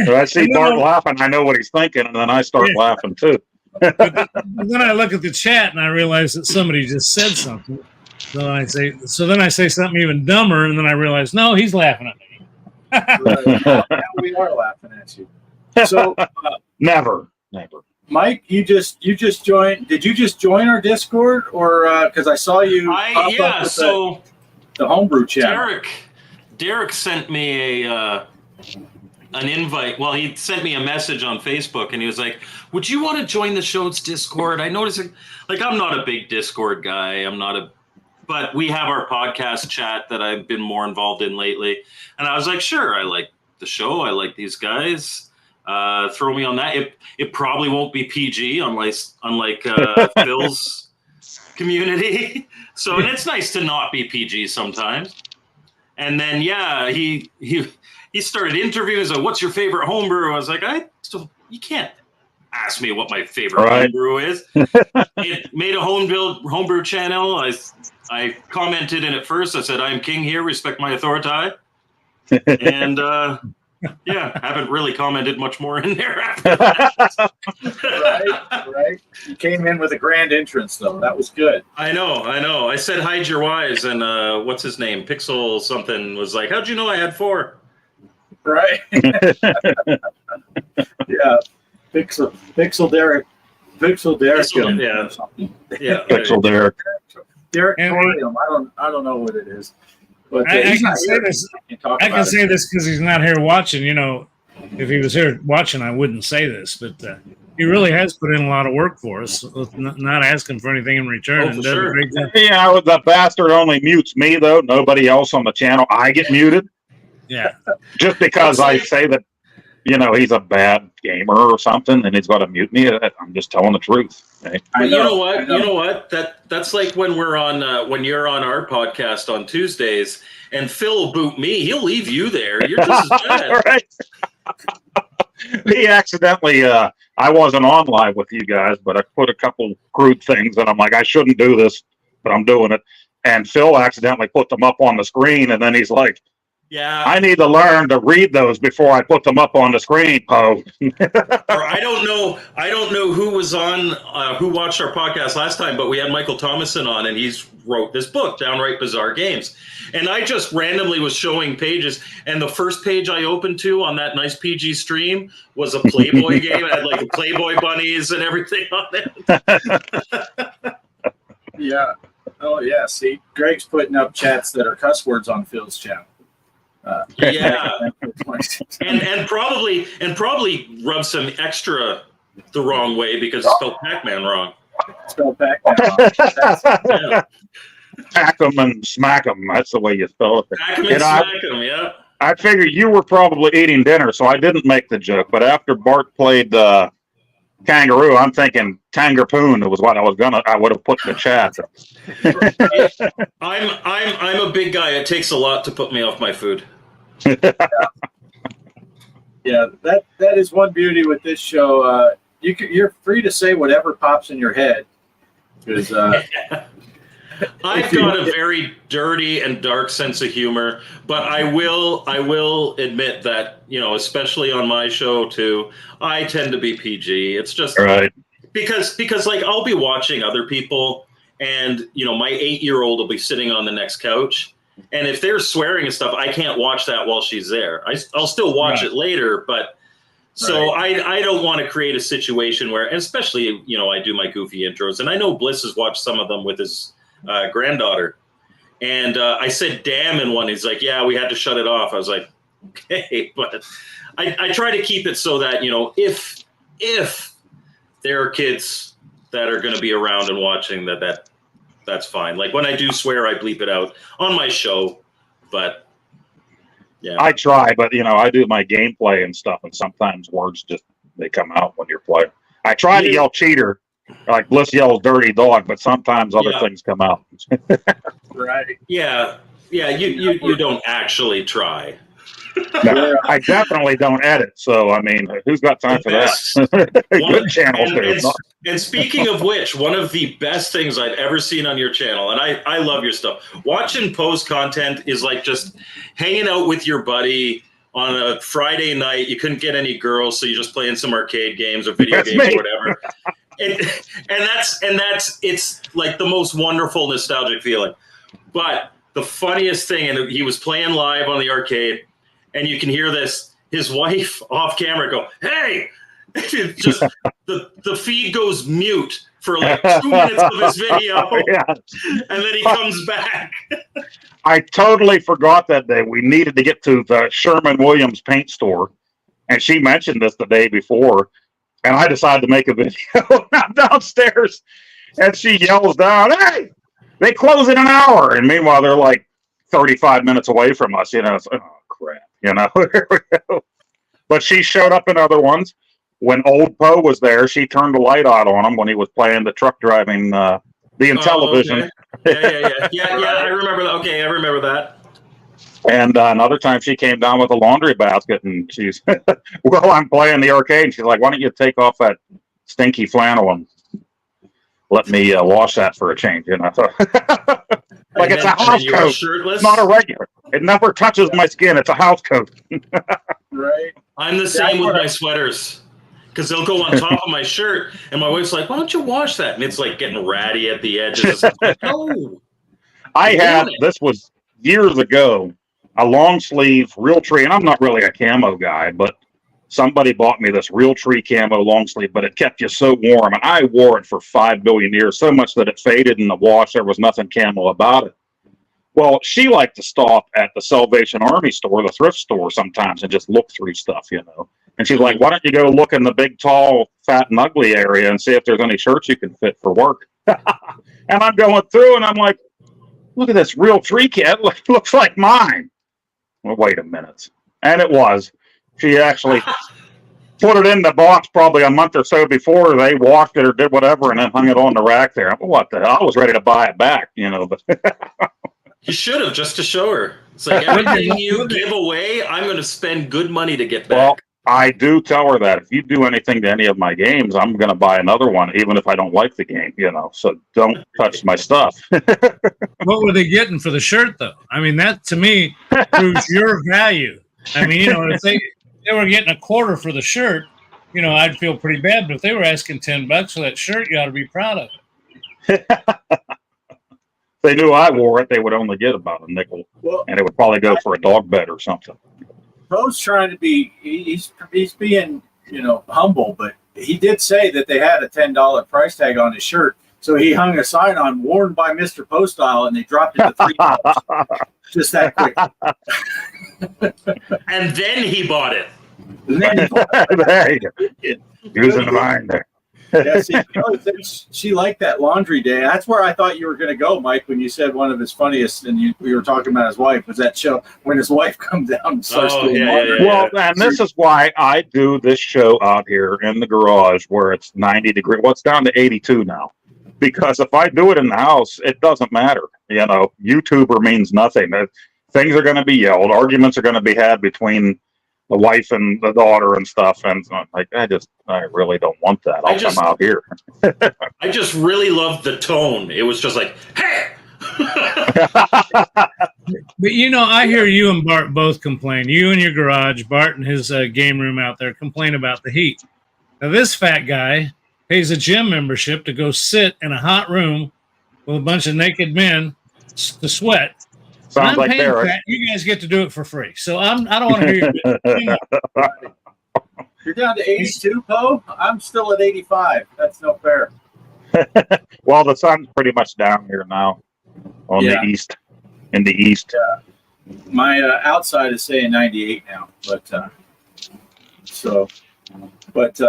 I see Bart laughing. I know what he's thinking, and then I start laughing too. But then I look at the chat and I realize that somebody just said something. So then I say something even dumber, and then I realize, no, he's laughing at me. Right. Now we are laughing at you. So never. Mike, you just joined. Did you just join our Discord, or because I saw you? So the homebrew channel. Derek sent me an invite. Well, he sent me a message on Facebook, and he was like, "Would you want to join the show's Discord?" I noticed, I'm not a big Discord guy. But we have our podcast chat that I've been more involved in lately, and I was like, "Sure, I like the show. I like these guys. Throw me on that." It probably won't be PG, unlike Phil's community. So, and it's nice to not be PG sometimes. And then, yeah, he started interviewing. He's like, "What's your favorite homebrew?" I was like, you can't ask me what my favorite homebrew is. It made a homebrew channel. I commented in it first. I said, "I'm king here. Respect my authority." And yeah, haven't really commented much more in there after that. Right. You came in with a grand entrance, though. That was good. I know. I said, "Hide your wives," and what's his name? Pixel something was like, "How'd you know I had 4?" Right. Yeah. Pixel Derek. Yeah. Pixel Derek. Derek Torium. I don't know what it is. But I can say this. I can say this because he's not here watching. You know, if he was here watching, I wouldn't say this, but he really has put in a lot of work for us, not asking for anything in return. Oh, for sure. Yeah, the bastard only mutes me though. Nobody else on the channel. I get muted. Yeah, just because I say that, you know, he's a bad gamer or something, and he's got to mute me. I'm just telling the truth. Okay? Well, you know what? That's like when we're on when you're on our podcast on Tuesdays, and Phil will boot me. He'll leave you there. You're just as bad. Right. He accidentally. I wasn't on live with you guys, but I put a couple crude things, and I'm like, I shouldn't do this, but I'm doing it. And Phil accidentally put them up on the screen, and then he's like, "Yeah, I need to learn to read those before I put them up on the screen, Poe." Or I don't know who was on, who watched our podcast last time, but we had Michael Thomason on, and he's wrote this book, Downright Bizarre Games. And I just randomly was showing pages, and the first page I opened to on that nice PG stream was a Playboy game. It had like Playboy bunnies and everything on it. Yeah. Oh, yeah. See, Greg's putting up chats that are cuss words on Phil's channel. Yeah, and probably rub some extra the wrong way because it's spelled Pac-Man wrong. Spelled Pac-Man wrong. Yeah. Pack 'em and smack 'em. That's the way you spell it. Pack 'em and smack 'em. Yeah. I figured you were probably eating dinner, so I didn't make the joke. But after Bart played Kangaroo, I'm thinking Kangarpoon was what I would have put in the chat. I'm a big guy. It takes a lot to put me off my food. Yeah, that is one beauty with this show. You're free to say whatever pops in your head. Because I've got a very dirty and dark sense of humor, but I will admit that, you know, especially on my show too, I tend to be PG. It's just right because like I'll be watching other people, and you know, my 8-year-old will be sitting on the next couch, and if they're swearing and stuff, I can't watch that while she's there. I'll still watch it later, but so I don't want to create a situation where, and especially, you know, I do my goofy intros, and I know Bliss has watched some of them with his granddaughter, and I said "damn" in one. He's like, "Yeah, we had to shut it off." I was like, "Okay," but I try to keep it so that, you know, if there are kids that are going to be around and watching, that's fine. Like when I do swear, I bleep it out on my show, but yeah, I try. But you know, I do my gameplay and stuff, and sometimes words just they come out when you're playing. I try to yell "cheater." Like Bliss yells "dirty dog," but sometimes other things come out. Right. Yeah. You don't actually try. No, I definitely don't edit. So I mean, who's got time for that? Good channels do. And speaking of which, one of the best things I've ever seen on your channel, and I love your stuff. Watching post content is like just hanging out with your buddy on a Friday night. You couldn't get any girls, so you're just playing some arcade games or video games or whatever. And that's it's like the most wonderful nostalgic feeling. But the funniest thing, and he was playing live on the arcade, and you can hear his wife off camera go, "Hey!" Just the feed goes mute for like 2 minutes of his video, and then he comes back. I totally forgot that day. We needed to get to the Sherman-Williams paint store, and she mentioned this the day before. And I decided to make a video downstairs, and she yells down, "Hey, they close in an hour!" And meanwhile, they're like 35 minutes away from us. You know, it's, oh crap, you know. But she showed up in other ones. When old Poe was there, she turned the light out on him when he was playing the truck driving being television. Okay. Yeah. I remember that. Okay, I remember that. And another time she came down with a laundry basket, and she's, well, I'm playing the arcade, and she's like, why don't you take off that stinky flannel and let me wash that for a change? And I thought, like, it's a house coat, it's not a regular. It never touches my skin. It's a house coat. Right. I'm the same with my sweaters. Because they'll go on top of my shirt, and my wife's like, why don't you wash that? And it's like getting ratty at the edges. Like, no. I had, this was years ago, a long sleeve Realtree, and I'm not really a camo guy, but somebody bought me this Realtree camo long sleeve, but it kept you so warm, and I wore it for 5 billion years, so much that it faded in the wash. There was nothing camo about it. Well, she liked to stop at the Salvation Army store, the thrift store sometimes, and just look through stuff, you know. And she's like, why don't you go look in the big, tall, fat, and ugly area and see if there's any shirts you can fit for work? And I'm going through, and I'm like, look at this Realtree kit. It looks like mine. Well, wait a minute. And it was. She actually put it in the box probably a month or so before they washed it or did whatever, and then hung it on the rack there. What the hell? I was ready to buy it back, you know. But you should have, just to show her. It's like, everything you give away, I'm going to spend good money to get back. Well, I do tell her that if you do anything to any of my games, I'm going to buy another one, even if I don't like the game, you know. So don't touch my stuff. What were they getting for the shirt, though? I mean, that to me proves your value. I mean, you know, if they were getting a quarter for the shirt, you know, I'd feel pretty bad. But if they were asking $10 for that shirt, you ought to be proud of it. If they knew I wore it, they would only get about a nickel, and it would probably go for a dog bed or something. Poe's trying to be, he's being, you know, humble, but he did say that they had a $10 price tag on his shirt. So he hung a sign on worn by Mr. Postile, and they dropped it to $3. Just that quick. And then he bought it. There you go. Using the mind there. Yeah, see, she liked that laundry day. That's where I thought you were going to go, Mike, when you said one of his funniest, and we were talking about his wife, was that show when his wife comes down and starts doing laundry. Well, and this is why I do this show out here in the garage where it's 90 degrees. Well, it's down to 82 now. Because if I do it in the house, it doesn't matter. You know, YouTuber means nothing. Things are going to be yelled. Arguments are going to be had between the wife and the daughter and stuff, and like I really don't want that. I'll come out here. I just really loved the tone. It was just like, hey. But you know, I hear you and Bart both complain. You in your garage, Bart in his game room out there complain about the heat. Now this fat guy pays a gym membership to go sit in a hot room with a bunch of naked men to sweat. Sounds like Derek. You guys get to do it for free. So I don't want to hear you. You're down to 82, Poe? I'm still at 85. That's no fair. Well, the sun's pretty much down here now on the east. In the east. My outside is saying 98 now. But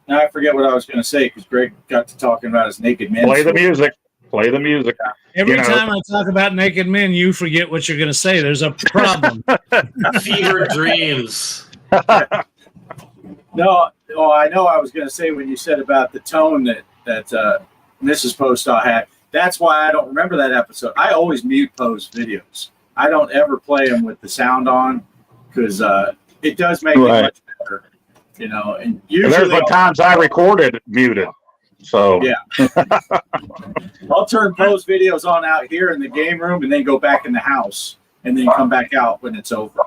now I forget what I was going to say because Greg got to talking about his naked men. Play the music. Play the music. Every time I talk about naked men, you forget what you're going to say. There's a problem. Fever dreams. No, I know I was going to say when you said about the tone that Mrs. Postall had. That's why I don't remember that episode. I always mute Poe's videos. I don't ever play them with the sound on because it does make it much better. You know, and usually there's the times I recorded muted. So yeah, I'll turn Poe's videos on out here in the game room and then go back in the house and then come back out when it's over.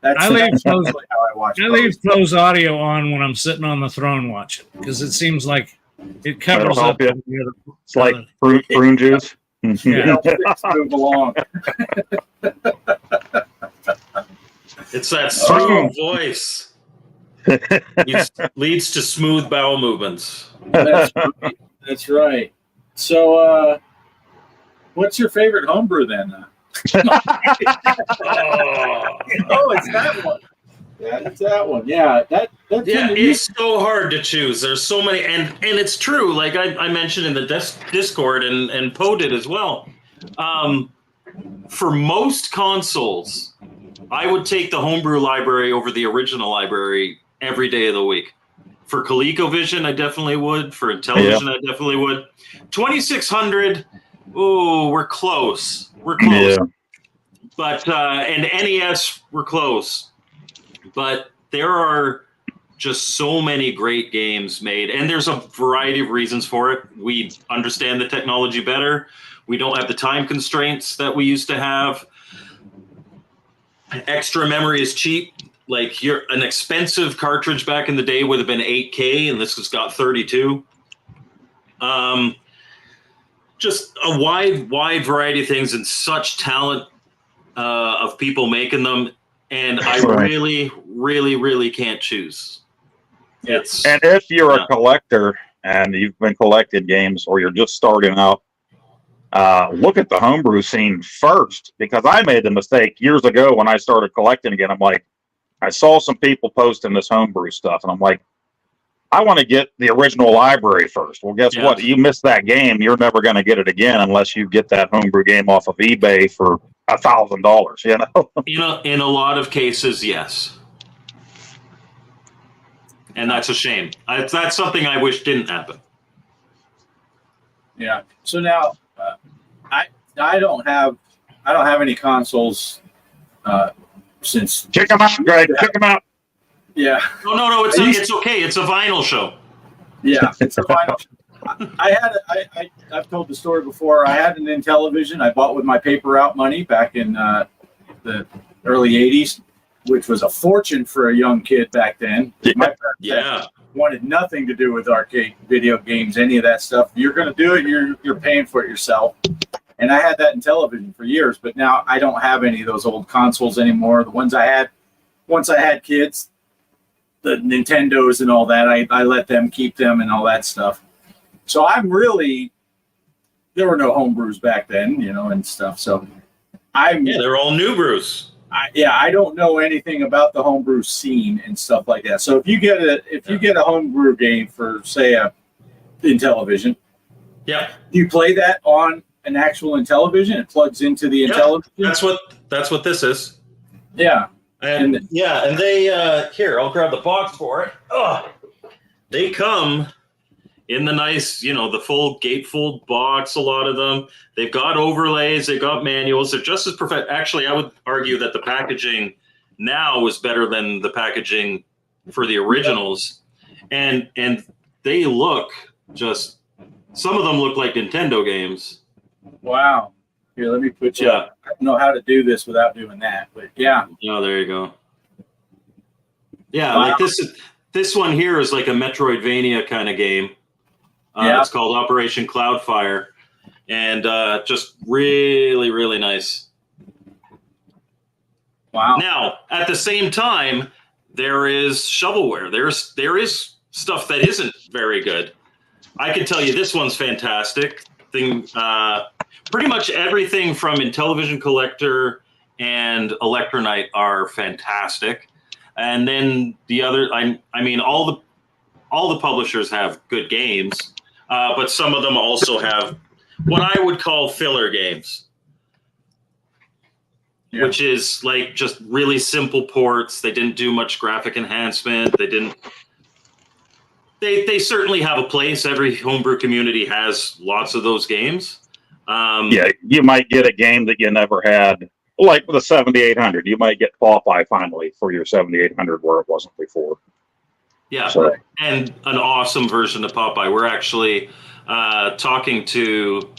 I leave how I watch. I leave Poe's audio on when I'm sitting on the throne watching because it seems like it covers up. It's like prune juice. Yeah, move along. It's that smooth voice. It leads to smooth bowel movements. That's right. So, what's your favorite homebrew then? Oh, it's that one. Yeah, it's that one. Yeah, it's so hard to choose. There's so many, and it's true. Like I mentioned in the Discord, and Poe did as well. For most consoles, I would take the homebrew library over the original library every day of the week. For ColecoVision, I definitely would. For Intellivision, I definitely would. 2600. Oh, we're close. We're close. Yeah. But and NES, we're close. But there are just so many great games made, and there's a variety of reasons for it. We understand the technology better. We don't have the time constraints that we used to have. Extra memory is cheap. Like an expensive cartridge back in the day would have been 8K, and this has got 32. Just a wide variety of things, and such talent of people making them. And I really can't choose. And if you're a collector and you've been collecting games, or you're just starting out, look at the homebrew scene first, because I made the mistake years ago when I started collecting again. I'm like, I saw some people posting this homebrew stuff, and I'm like, I want to get the original library first. Well, guess what? You miss that game, you're never going to get it again unless you get that homebrew game off of eBay for $1,000. You know, in a lot of cases, yes. And that's a shame. That's something I wish didn't happen. Yeah. So now, I don't have any consoles since. Kick them out, Greg. Kick them out. Yeah. No. It's okay. It's a vinyl show. Yeah, it's a vinyl show. I've told the story before. I had an Intellivision I bought with my paper route money back in the early '80s, which was a fortune for a young kid back then. My parents wanted nothing to do with arcade video games, any of that stuff. You're going to do it, you're paying for it yourself. And I had that Intellivision for years, but now I don't have any of those old consoles anymore. The ones I had, once I had kids, the Nintendos and all that, I let them keep them and all that stuff. So there were no homebrews back then, and stuff. So they're all new brews. I don't know anything about the homebrew scene and stuff like that. So if you get a homebrew game for, say, a Intellivision, do you play that on an actual Intellivision? It plugs into the Intellivision. That's what this is. Yeah. And they here, I'll grab the box for it. They come in the nice, the full gatefold box, a lot of them. They've got overlays, they've got manuals. They're just as perfect. Actually, I would argue that the packaging now is better than the packaging for the originals. And they look some of them look like Nintendo games. Wow. Here, let me put you up. I don't know how to do this without doing that, but yeah. Oh, there you go. Yeah, wow. Like this one here is like a Metroidvania kind of game. It's called Operation Cloudfire, and just really, really nice. Wow. Now, at the same time, there is shovelware. There is stuff that isn't very good. I can tell you this one's fantastic. Pretty much everything from Intellivision Collector and Electronite are fantastic. And then the other, I mean, all the publishers have good games, but some of them also have what I would call filler games, which is like just really simple ports. They didn't do much graphic enhancement. They certainly have a place. Every homebrew community has lots of those games. You might get a game that you never had, like with a 7800. You might get Popeye finally for your 7800 where it wasn't before. Yeah, and an awesome version of Popeye. We're actually talking to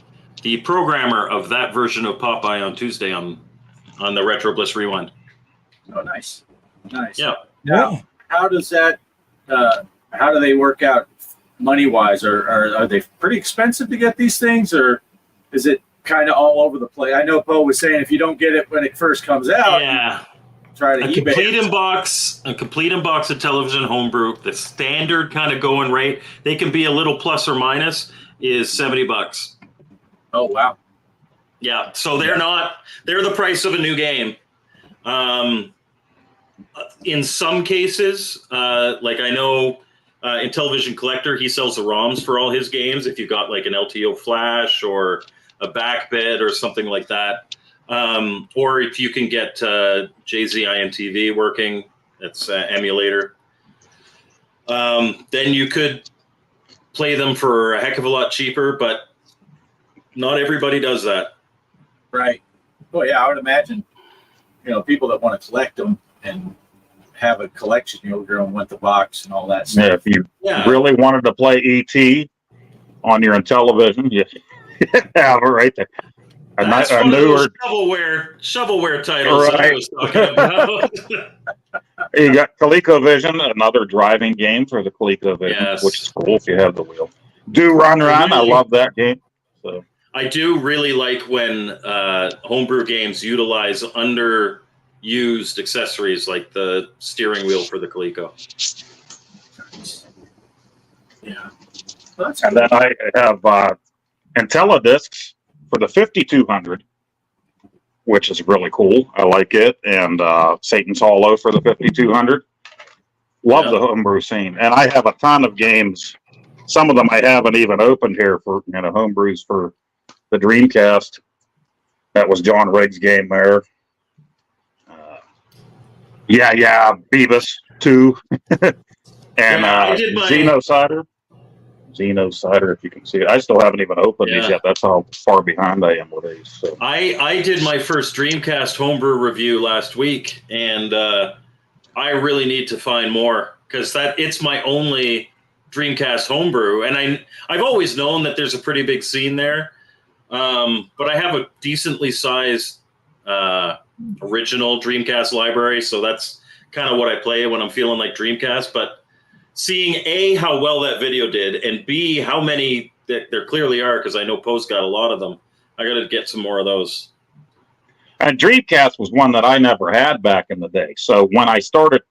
the programmer of that version of Popeye on Tuesday on the Retro Bliss Rewind. Oh, nice. Yeah. Now, how does that? How do they work out money-wise? Are they pretty expensive to get these things, or is it kind of all over the place? I know Poe was saying if you don't get it when it first comes out, try to complete inbox of Television homebrew. The standard kind of going rate, they can be a little plus or minus, is $70. Oh wow! Yeah, so they're the price of a new game. In some cases, like I know Intellivision Collector, he sells the ROMs for all his games. If you've got like an LTO flash or a backbit or something like that, or if you can get JZIMTV working, it's emulator. then you could play them for a heck of a lot cheaper, but not everybody does that. Right. Well, yeah, I would imagine, people that want to collect them and have a collection, you're going to want the box and all that stuff. Yeah, if you really wanted to play E.T. on your Intellivision, you have it right there. That's one of those shovelware titles that I was talking about. You got ColecoVision, another driving game for the ColecoVision, which is cool if you have the wheel. Do Run! I love that game. So I do really like when homebrew games utilize underused accessories like the steering wheel for the Coleco. Yeah. And then I have IntelliDiscs for the 5200, which is really cool. I like it. And Satan's Hollow for the 5200. Love the homebrew scene. And I have a ton of games. Some of them I haven't even opened here for homebrews for the Dreamcast. That was John Riggs' game there. Beavis 2. And Xenocider, if you can see it. I still haven't even opened these yet. That's how far behind I am with these. So. I did my first Dreamcast homebrew review last week, and I really need to find more because it's my only Dreamcast homebrew, and I've always known that there's a pretty big scene there, but I have a decently sized original Dreamcast library, so that's kind of what I play when I'm feeling like Dreamcast, but seeing A, how well that video did, and B, how many there clearly are, because I know Post got a lot of them. I got to get some more of those. And Dreamcast was one that I never had back in the day. So when I started,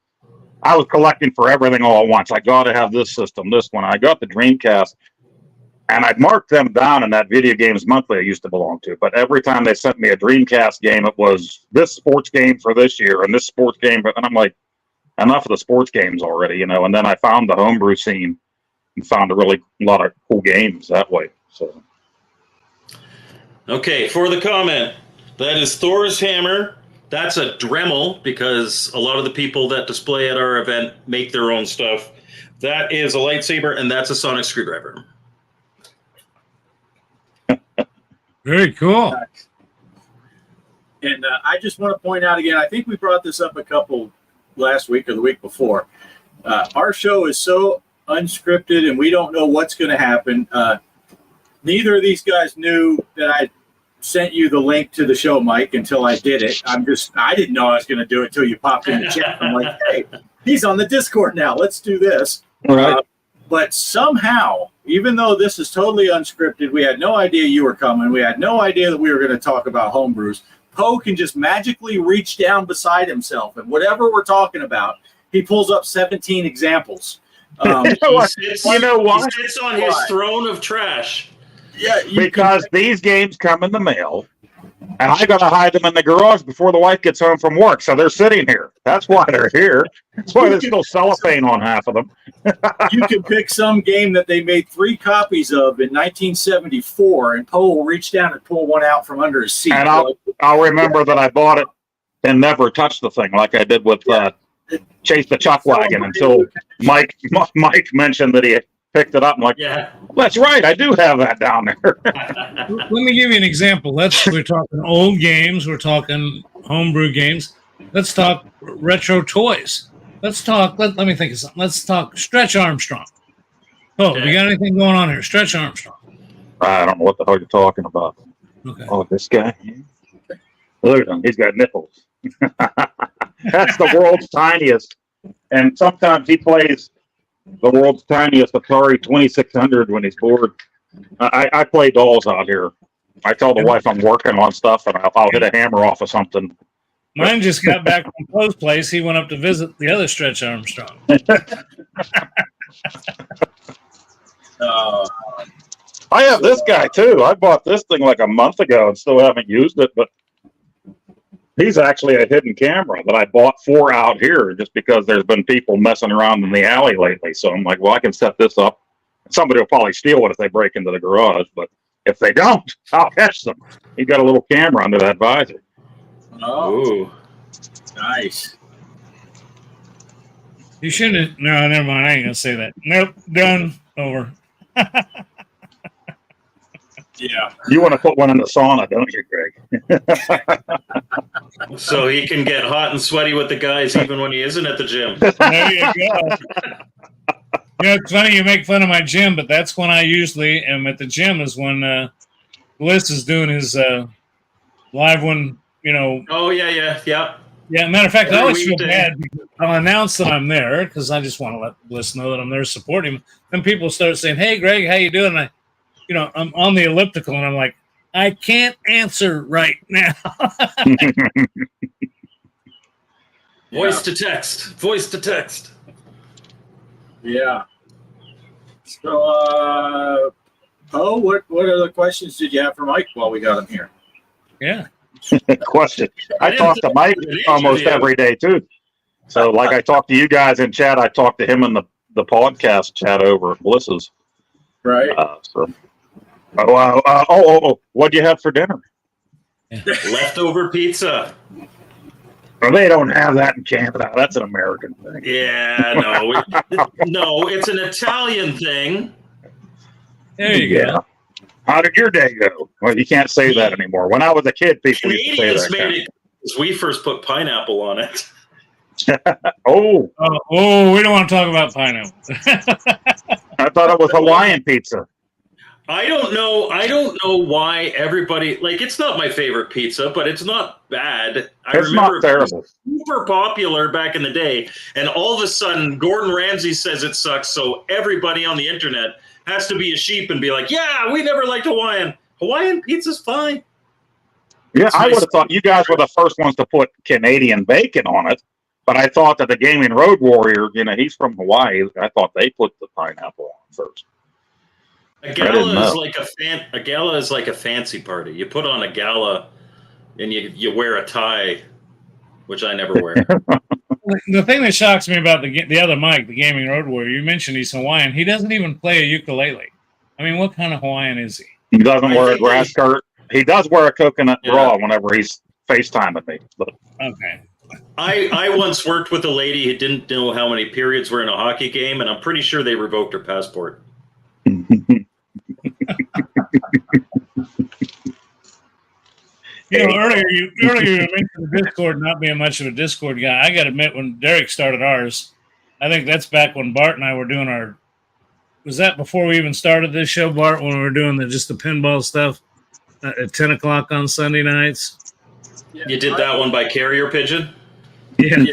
I was collecting for everything all at once. I got to have this system, this one. I got the Dreamcast, and I'd mark them down in that Video Games Monthly I used to belong to. But every time they sent me a Dreamcast game, it was this sports game for this year and this sports game. And I'm like, enough of the sports games already, and then I found the homebrew scene and found a lot of cool games that way. So, okay, for the comment, that is Thor's hammer. That's a Dremel because a lot of the people that display at our event make their own stuff. That is a lightsaber, and that's a sonic screwdriver. Very cool. And I just want to point out again, I think we brought this up a couple last week or the week before. Our show is so unscripted and we don't know what's going to happen. Neither of these guys knew that I sent you the link to the show, Mike, until I did it. I didn't know I was going to do it until you popped in the chat. I'm like, hey, he's on the Discord now. Let's do this. All right. But somehow, even though this is totally unscripted, we had no idea you were coming. We had no idea that we were going to talk about homebrews. Poe can just magically reach down beside himself, and whatever we're talking about, he pulls up 17 examples. He sits on his throne of trash. Yeah, because these games come in the mail, and I got to hide them in the garage before the wife gets home from work. So they're sitting here. That's why they're here. That's why there's still cellophane on half of them. You can pick some game that they made 3 copies of in 1974, and Poe will reach down and pull one out from under his seat. And I'll remember that I bought it and never touched the thing like I did with Chase the Chuck Wagon until Mike mentioned that he picked it up. I'm like, that's right, I do have that down there. Let me give you an example. We're talking old games. We're talking homebrew games. Let's talk retro toys. Let's talk. Let me think of something. Let's talk Stretch Armstrong. Oh, we got anything going on here? Stretch Armstrong. I don't know what the hell you're talking about. Okay. Oh, this guy. Look at him. He's got nipples. That's the world's tiniest. And sometimes he plays the world's tiniest Atari 2600 when he's bored. I play dolls out here. I tell the wife I'm working on stuff, and I'll hit a hammer off of something. Mine just got back from Poe's place. He went up to visit the other Stretch Armstrong. I have this guy too. I bought this thing like a month ago and still haven't used it, but he's actually a hidden camera that I bought for out here just because there's been people messing around in the alley lately. So I'm like, well, I can set this up. Somebody will probably steal it if they break into the garage, but if they don't, I'll catch them. He got a little camera under that visor. Oh, nice. You shouldn't. No, never mind. I ain't gonna say that. Nope. Done. Over. Yeah. You want to put one in the sauna, don't you, Greg? So he can get hot and sweaty with the guys even when he isn't at the gym. There you go. It's funny you make fun of my gym, but that's when I usually am at the gym. Is when Bliss is doing his live one. Oh yeah. Yeah, matter of fact, I always feel weekday. bad because I'll announce that I'm there because I just want to let Bliss know that I'm there to support him. Then people start saying, "Hey, Greg, how you doing?" And I'm on the elliptical, and I'm like, I can't answer right now. Voice to text. Yeah. So, what other questions did you have for Mike while we got him here? Yeah. Question. I talk to Mike almost every day too. So, like I talk to you guys in chat, I talk to him in the podcast chat over at Bliss's. Right. What'd you have for dinner? Leftover pizza. Well, they don't have that in Canada. That's an American thing. Yeah, no, it's an Italian thing. There you go. How did your day go? Well, you can't say that anymore. When I was a kid, people used to say Canadians that. made it because we first put pineapple on it. Oh, we don't want to talk about pineapple. I thought it was Hawaiian pizza. I don't know why everybody it's not my favorite pizza, but it's not bad. I It's remember not terrible. it was super popular back in the day, and all of a sudden Gordon Ramsay says it sucks, so everybody on the internet has to be a sheep and be like, "Yeah, we never liked Hawaiian. Hawaiian pizza's fine." Yeah, I would have thought you guys were the first ones to put Canadian bacon on it, but I thought that the Gaming Road Warrior, he's from Hawaii. I thought they put the pineapple on first. A gala is like a fancy party. You put on a gala and you wear a tie, which I never wear. The thing that shocks me about the other Mike, the Gaming Road Warrior, you mentioned he's Hawaiian. He doesn't even play a ukulele. I mean, what kind of Hawaiian is he? He doesn't wear a grass skirt. He does wear a coconut bra whenever he's FaceTiming me. But. Okay. I once worked with a lady who didn't know how many periods were in a hockey game, and I'm pretty sure they revoked her passport. Earlier you mentioned the Discord not being much of a Discord guy. I got to admit, when Derek started ours, I think that's back when Bart and I were doing our. Was that before we even started this show, Bart? When we were doing just the pinball stuff at 10 o'clock on Sunday nights. You did that one by carrier pigeon. Yeah.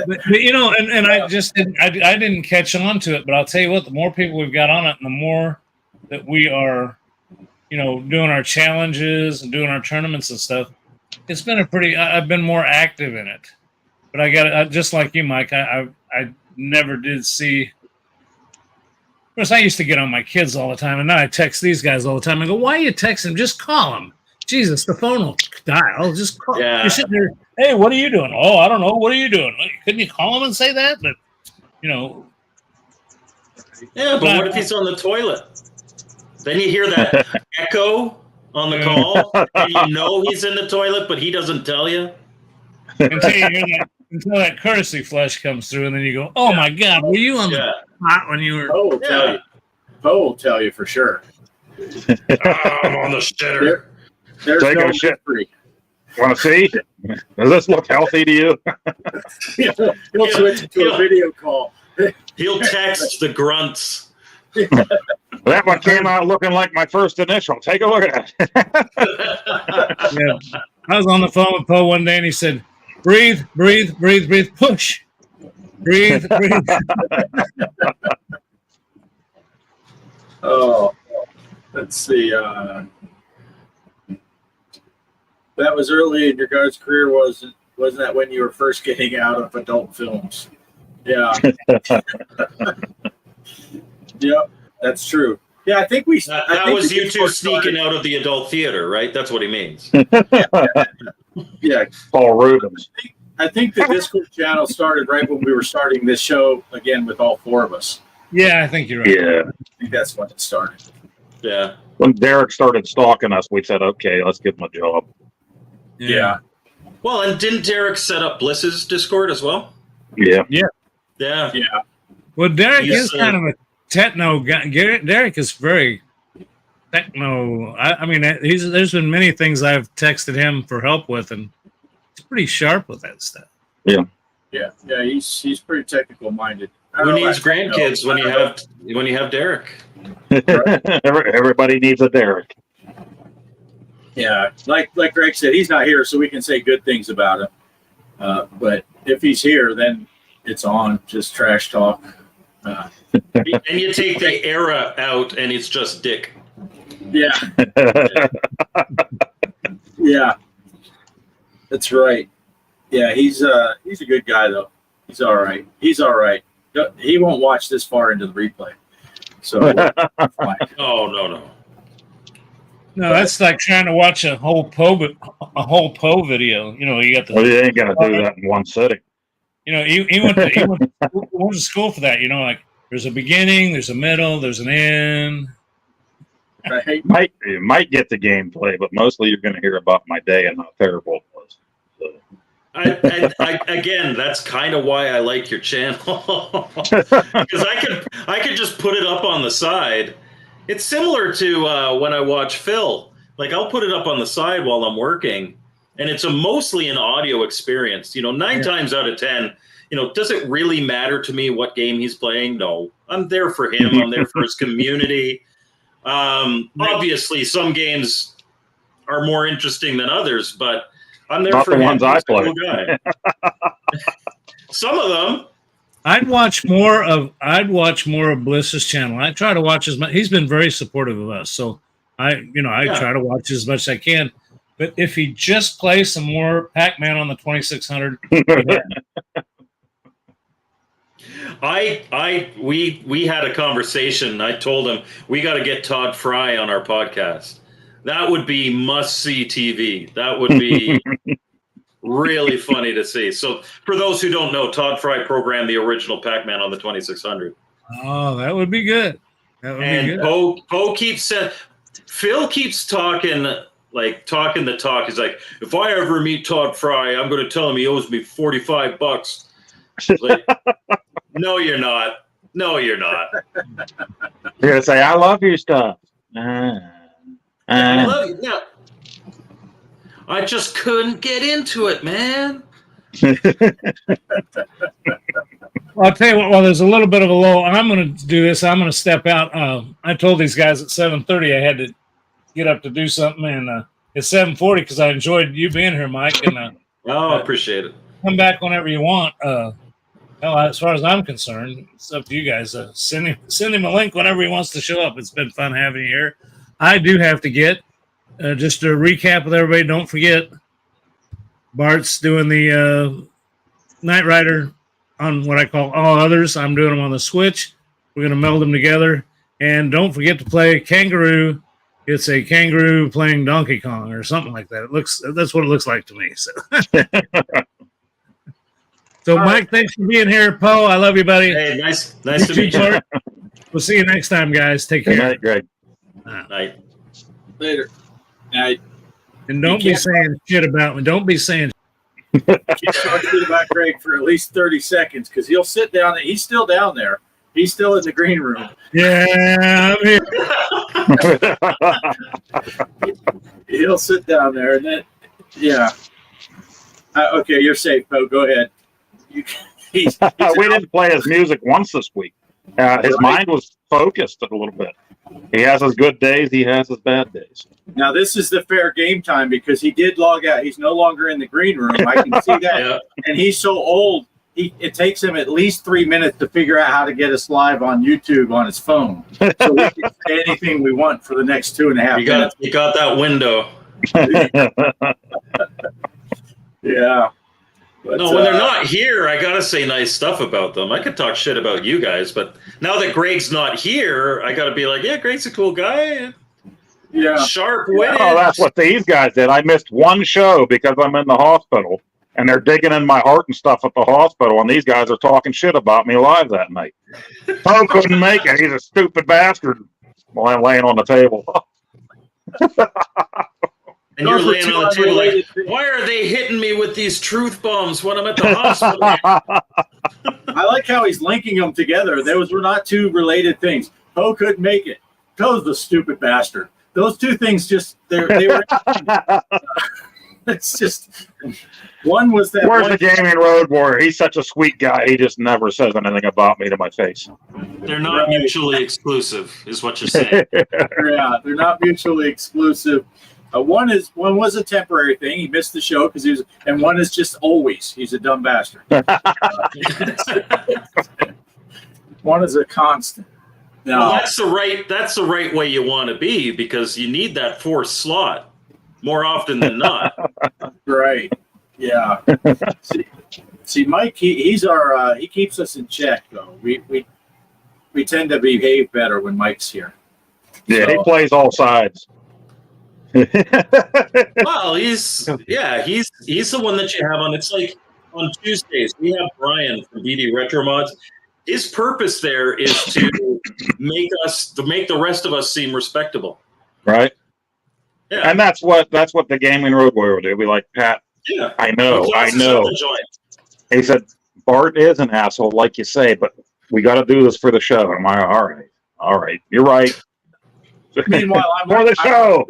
but and I just didn't. I didn't catch on to it, but I'll tell you what: the more people we've got on it, and the more that we are. Doing our challenges and doing our tournaments and stuff, it's been I've been more active in it. But I got just like you, Mike, I never did see. Of course, I used to get on my kids all the time, and now I text these guys all the time. I go, why are you texting? Just call them. Jesus, the phone will dial. Just call. Yeah. You're sitting there, hey, what are you doing? Oh, I don't know. What are you doing? Couldn't you call them and say that? But, Yeah, but what if he's on the toilet? Then you hear that echo on the call, and he's in the toilet, but he doesn't tell you. Until that courtesy flush comes through, and then you go, "Oh my God, were you on the spot when you were?" Poe will tell you for sure. I'm on the shitter. There's Take no a shit. mystery. Want to see? Does this look healthy to you? He'll switch to a video call. He'll text the grunts. That one came out looking like my first initial. Take a look at it. Yeah. I was on the phone with Poe one day, and he said, "Breathe, breathe, breathe, breathe, push, breathe, breathe." Oh, let's see. That was early in your guys' career, wasn't that when you were first getting out of adult films? Yeah. Yep, that's true. Yeah, I think that was you two sneaking out of the adult theater, right? That's what he means. Yeah. Paul Rubens. I think the Discord channel started right when we were starting this show again with all four of us. Yeah, I think you're right. Yeah. I think that's when it started. Yeah. When Derek started stalking us, we said, okay, let's give him a job. Yeah. Well, and didn't Derek set up Bliss's Discord as well? Yeah. Yeah. Well, Derek He's, is kind of a techno guy. Derek is very techno. I mean, there's been many things I've texted him for help with, and he's pretty sharp with that stuff. Yeah. He's pretty technical minded. Who needs grandkids when you have Derek? Everybody needs a Derek. Yeah, like Greg said, he's not here, so we can say good things about him. But if he's here, then it's on, just trash talk. And you take the era out, and it's just Dick. Yeah. Yeah. That's right. Yeah, he's a good guy though. He's all right. He won't watch this far into the replay. So Oh no. No, that's like trying to watch a whole Poe video. You know, you got the. Well, you ain't gonna do that in one sitting. You know, he went to school for that. You know, like there's a beginning, there's a middle, there's an end. You might get the gameplay, but mostly you're going to hear about my day and how terrible it was. So. Again, that's kind of why I like your channel, because I could just put it up on the side. It's similar to when I watch Phil. Like I'll put it up on the side while I'm working, and it's mostly an audio experience. You know, 9 times out of 10, you know, does it really matter to me what game he's playing? No, I'm there for him. I'm there for his community. Obviously, some games are more interesting than others, but I'm there Not for the him. ones I play. Cool guy. Some of them. I'd watch more of Bliss's channel. I try to watch as much. He's been very supportive of us, so I try to watch as much as I can. But if he just plays some more Pac-Man on the 2600, we had a conversation. I told him we got to get Todd Fry on our podcast. That would be must-see TV. That would be really funny to see. So for those who don't know, Todd Fry programmed the original Pac-Man on the 2600. Oh, that would be good. And Poe keeps saying, Phil keeps talking the talk. He's like, if I ever meet Todd Fry, I'm going to tell him he owes me $45. Like, no, you're not. No, you're not. You're going to say, I love your stuff. I love you. No. I just couldn't get into it, man. Well, I'll tell you what, while there's a little bit of a lull, I'm going to do this. I'm going to step out. I told these guys at 7:30 I had to get up to do something, and it's 7:40 because I enjoyed you being here, Mike. And I appreciate it. Come back whenever you want. As far as I'm concerned, it's up to you guys. Send him a link whenever he wants to show up. It's been fun having you here. I do have to get, just to recap with everybody, don't forget, Bart's doing the Knight Rider on what I call All Others. I'm doing them on the Switch. We're going to meld them together. And don't forget to play Kangaroo. It's a kangaroo playing Donkey Kong or something like that. That's what it looks like to me. So Mike, thanks for being here. Poe, I love you, buddy. Hey, nice to meet you. We'll see you next time, guys. Take care. Good night, Greg. Night. Later. Night. And don't be saying shit about me. Don't be saying Keep talking shit about Greg for at least 30 seconds because he'll sit down. He's still down there. He's still in the green room. Yeah, I'm here. He'll sit down there and then, yeah. Okay, you're safe, Poe. Go ahead. We didn't play his music once this week. His mind was focused a little bit. He has his good days. He has his bad days. Now, this is the fair game time because he did log out. He's no longer in the green room. I can see that. Yeah. And he's so old, it takes him at least 3 minutes to figure out how to get us live on YouTube on his phone. So we can say anything we want for the next 2.5 minutes. You got that window. Yeah. But, no, when they're not here, I gotta say nice stuff about them. I could talk shit about you guys, but now that Greg's not here, I gotta be like, yeah, Greg's a cool guy. Yeah, sharp-witted. Oh, that's what these guys did. I missed one show because I'm in the hospital, and they're digging in my heart and stuff at the hospital, and these guys are talking shit about me live that night. Poe couldn't make it. He's a stupid bastard. While I'm laying on the table. And you're laying on the table like, why are they hitting me with these truth bombs when I'm at the hospital? I like how he's linking them together. Those were not two related things. Poe couldn't make it. Poe's the stupid bastard. Those two things they were. It's just one was that. Where's the gaming road warrior? He's such a sweet guy. He just never says anything about me to my face. They're not mutually exclusive, is what you're saying. Yeah, they're not mutually exclusive. One was a temporary thing. He missed the show because he was, and one is just always. He's a dumb bastard. One is a constant. No, well, that's the right way you want to be, because you need that fourth slot more often than not. Right. Yeah. See, Mike, he's our he keeps us in check though. We tend to behave better when Mike's here. Yeah, he plays all sides. Well, he's the one that you have on. It's like on Tuesdays we have Brian from BD Retro Mods. His purpose there is to make the rest of us seem respectable. Right. Yeah. And that's what the gaming road warrior will do. Be like, Pat, yeah. I know. He said, Bart is an asshole, like you say, but we got to do this for the show. I'm like, all right, you're right. Meanwhile, I'm for the show.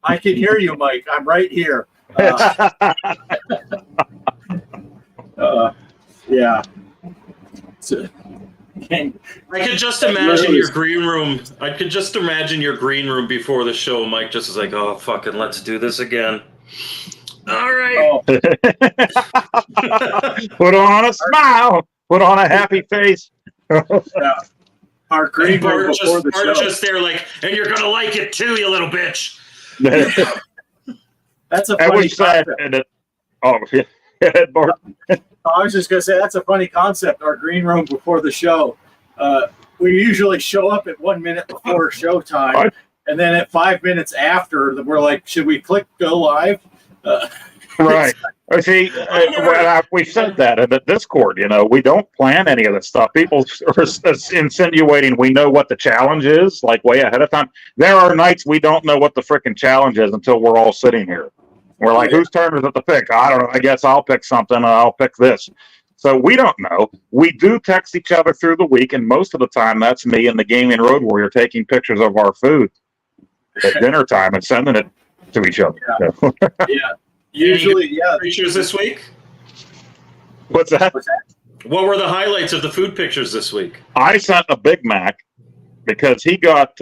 I can hear you, Mike. I'm right here. Yeah. I could just imagine your green room. I could just imagine your green room before the show. Mike just is like, "Oh, fucking, let's do this again." All right. Oh. Put on a smile. Put on a happy face. Yeah. Our green room before the show. Just there, like, and you're gonna like it too, you little bitch. That's a funny concept. Bart. I was just going to say, that's a funny concept, our green room before the show. We usually show up at 1 minute before showtime, and then at 5 minutes after, we're like, should we click go live? Right. See, we said that in the Discord, we don't plan any of this stuff. People are insinuating we know what the challenge is, like way ahead of time. There are nights we don't know what the frickin' challenge is until we're all sitting here. We're like, whose turn is it to pick? I don't know. I guess I'll pick something. And I'll pick this. So we don't know. We do text each other through the week, and most of the time that's me and the gaming road warrior taking pictures of our food at dinner time and sending it to each other. Yeah. Yeah. Usually, yeah. Pictures this week? What's that? What were the highlights of the food pictures this week? I sent a Big Mac because he got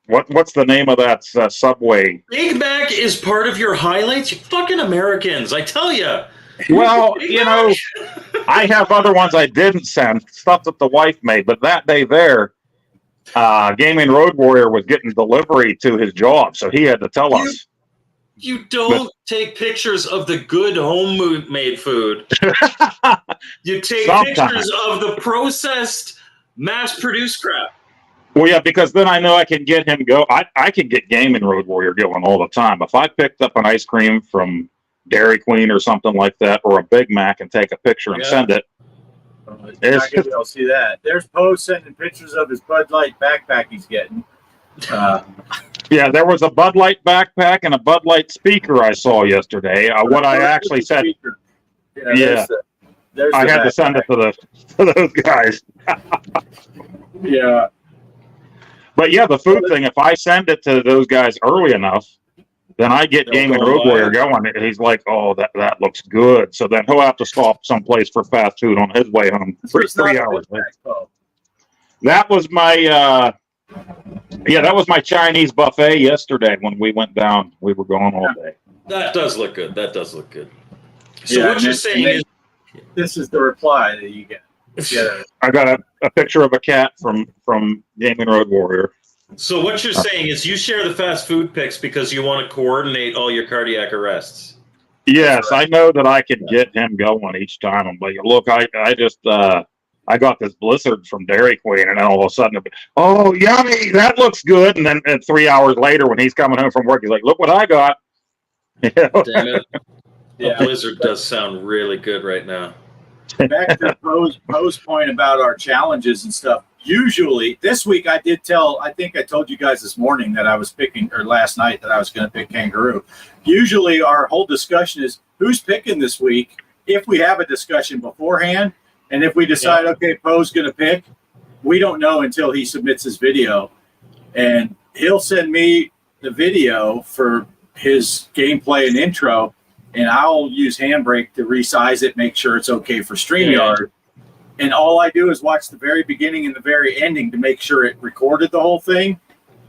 what's the name of that Subway? Big Mac is part of your highlights? You fucking Americans, I tell you. Well, I have other ones I didn't send, stuff that the wife made, but that day there, Gaming Road Warrior was getting delivery to his job, so he had to tell us. You don't take pictures of the good homemade food. You take pictures of the processed, mass-produced crap. Well, yeah, because then I know I can get him go. I can get Gaming Road Warrior going all the time. If I picked up an ice cream from Dairy Queen or something like that, or a Big Mac, and take a picture and send it. You're not going to be able to see that. There's Poe sending pictures of his Bud Light backpack he's getting. Yeah, there was a Bud Light backpack and a Bud Light speaker I saw yesterday. What I actually said, I had to send it to those guys. Yeah. But yeah, the food thing, if I send it to those guys early enough, then I get Gaming Road Warrior going. He's like, oh, that looks good. So then he'll have to stop someplace for fast food on his way home. 3 hours. That was my that was my Chinese buffet yesterday when we went down. We were gone all day. That does look good. So what you're saying is, this is the reply that you get. Yeah. I got a picture of a cat from Gaming Road Warrior. So what you're saying is you share the fast food pics because you want to coordinate all your cardiac arrests. Yes, I know that I can get him going each time. I'm like, look, I just I got this blizzard from Dairy Queen, and then all of a sudden, oh, yummy, that looks good. And then 3 hours later, when he's coming home from work, he's like, look what I got. Damn it. A blizzard does sound really good right now. back to Poe's point about our challenges and stuff. Usually, this week I think I told you guys this morning that I was picking, or last night that I was going to pick kangaroo. Usually, our whole discussion is who's picking this week. If we have a discussion beforehand, and if we decide, okay, Poe's going to pick, we don't know until he submits his video, and he'll send me the video for his gameplay and intro, and I'll use Handbrake to resize it, make sure it's okay for StreamYard. Yeah. And all I do is watch the very beginning and the very ending to make sure it recorded the whole thing.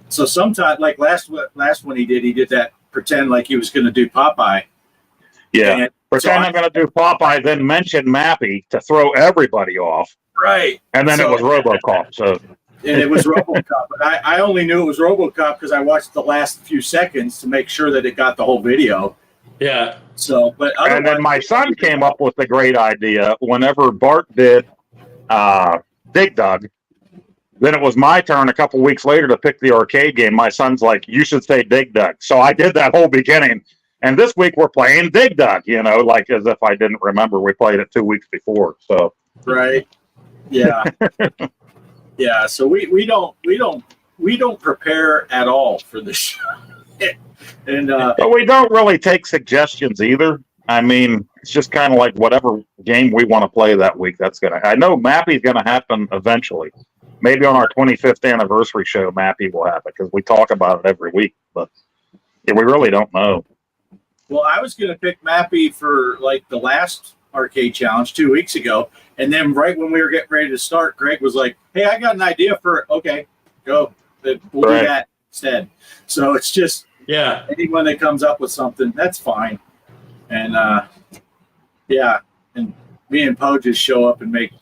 So sometimes, like last one he did that pretend like he was going to do Popeye. Yeah, and pretend I'm going to do Popeye, then mention Mappy to throw everybody off. Right. And then it was RoboCop. So. And it was RoboCop. But I only knew it was RoboCop because I watched the last few seconds to make sure that it got the whole video. Yeah. So, but and then my son came up with the great idea. Whenever Bart did Dig Dug, then it was my turn a couple weeks later to pick the arcade game. My son's like, "You should say Dig Dug." So I did that whole beginning. And this week we're playing Dig Dug. Like as if I didn't remember we played it 2 weeks before. So. Right. Yeah. Yeah. So we don't prepare at all for this show. And but we don't really take suggestions either. I mean, it's just kind of like whatever game we want to play that week. I know Mappy's gonna happen eventually. Maybe on our 25th anniversary show, Mappy will happen because we talk about it every week. But yeah, we really don't know. Well, I was gonna pick Mappy for like the last arcade challenge 2 weeks ago, and then right when we were getting ready to start, Greg was like, "Hey, I got an idea for okay, go. We'll do that instead." So it's just. Yeah. Anyone that comes up with something, that's fine. And yeah, and me and Poe just show up and make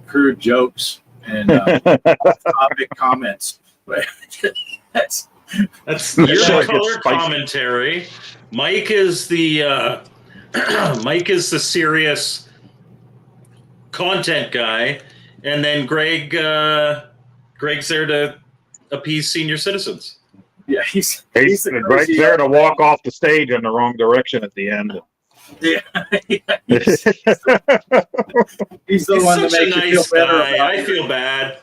crude jokes and topic comments. that's your color commentary. Mike is the serious content guy, and then Greg's there to appease senior citizens. Yeah, he's right there to walk off the stage in the wrong direction at the end. Yeah, he's the one that makes you feel better. I feel bad.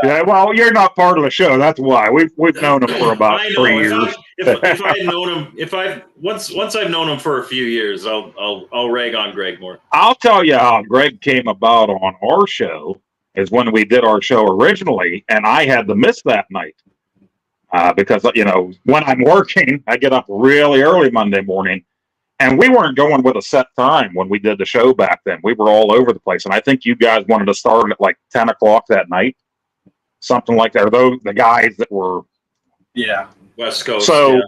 Yeah, well, you're not part of the show. That's why we've known him for about 3 years. If I had known him, once I've known him for a few years, I'll rag on Greg more. I'll tell you how Greg came about on our show. Is when we did our show originally, and I had to miss that night because when I'm working, I get up really early Monday morning, and we weren't going with a set time when we did the show back then. We were all over the place, and I think you guys wanted to start at like 10 o'clock that night, something like that. Or those the guys that were West Coast. So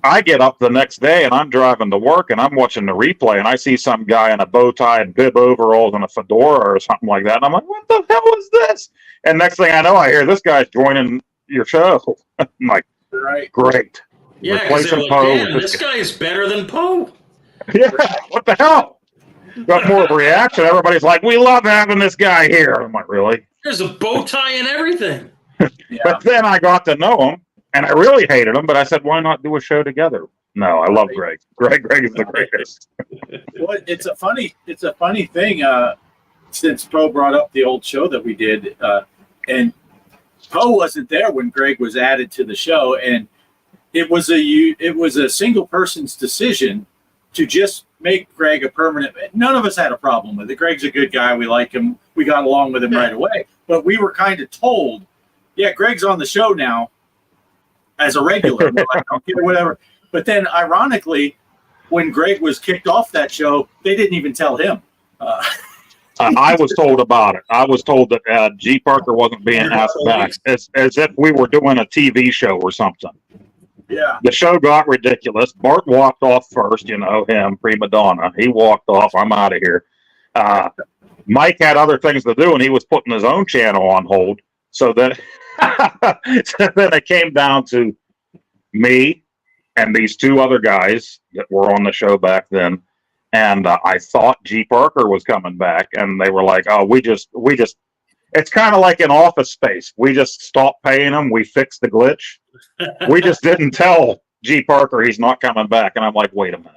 I get up the next day and I'm driving to work and I'm watching the replay and I see some guy in a bow tie and bib overalls and a fedora or something like that. And I'm like, what the hell is this? And next thing I know, I hear this guy's joining your show. I'm like, great. Yeah, because they're like, man, this guy's better than Poe. Yeah, what the hell? Got more of a reaction. Everybody's like, we love having this guy here. I'm like, really? There's a bow tie and everything. But then I got to know him. And I really hated him, but I said, why not do a show together? No, I love Greg. Greg is the greatest. Well, it's a funny thing, since Poe brought up the old show that we did, and Poe wasn't there when Greg was added to the show, and it was a single person's decision to just make Greg a permanent. None of us had a problem with it. Greg's a good guy. We like him. We got along with him right away. But we were kind of told, yeah, Greg's on the show now. As a regular, like, okay, whatever. But then, ironically, when Greg was kicked off that show, they didn't even tell him. I was told about it. I was told that G.Parker wasn't being asked back, as if we were doing a TV show or something. Yeah. The show got ridiculous. Bart walked off first, him, prima donna. He walked off. I'm out of here. Mike had other things to do, and he was putting his own channel on hold. So that. So then it came down to me and these two other guys that were on the show back then. And I thought G.Parker was coming back. And they were like, oh, we just, it's kind of like in Office Space. We just stopped paying him. We fixed the glitch. We just didn't tell G.Parker he's not coming back. And I'm like, wait a minute.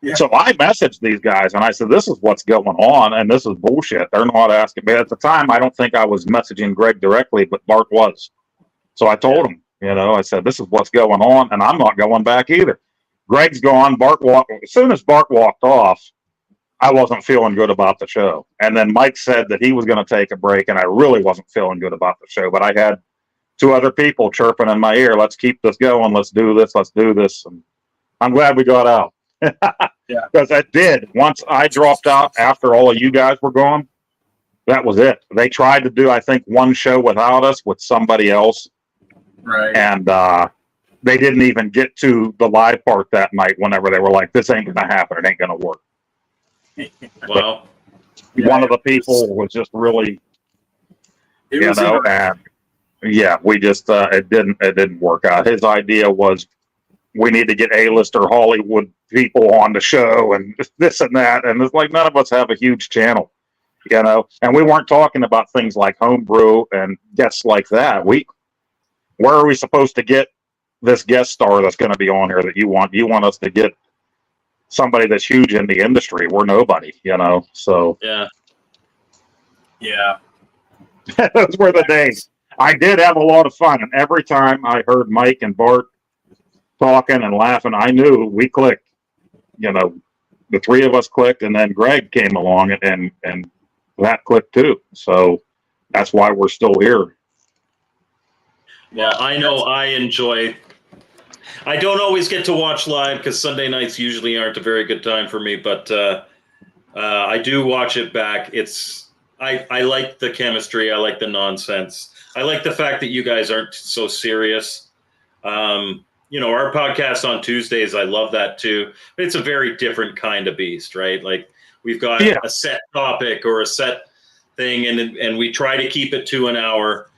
Yeah. So I messaged these guys and I said, this is what's going on, and this is bullshit. They're not asking me. At the time, I don't think I was messaging Greg directly, but Bart was. So I told him, I said, this is what's going on, and I'm not going back either. Greg's gone. As soon as Bart walked off, I wasn't feeling good about the show. And then Mike said that he was going to take a break, and I really wasn't feeling good about the show. But I had two other people chirping in my ear, let's keep this going, let's do this. And I'm glad we got out. Because it did. Once I dropped out after all of you guys were gone, that was it. They tried to do, I think, one show without us with somebody else. Right. And they didn't even get to the live part that night whenever they were like, this ain't going to happen. It ain't going to work. Wow. One of the people was just really, we just, it didn't work out. His idea was, we need to get A-lister Hollywood people on the show and this and that. And it's like, none of us have a huge channel, and we weren't talking about things like homebrew and guests like that. Where are we supposed to get this guest star that's going to be on here that you want? You want us to get somebody that's huge in the industry. We're nobody, so. Yeah. Those were the days. I did have a lot of fun. And every time I heard Mike and Bart talking and laughing, I knew we clicked. The three of us clicked, and then Greg came along and that clicked too. So that's why we're still here. Well, I know I don't always get to watch live because Sunday nights usually aren't a very good time for me, but I do watch it back. I like the chemistry. I like the nonsense. I like the fact that you guys aren't so serious. Our podcast on Tuesdays, I love that too. It's a very different kind of beast, right? Like we've got a set topic or a set thing, and we try to keep it to an hour.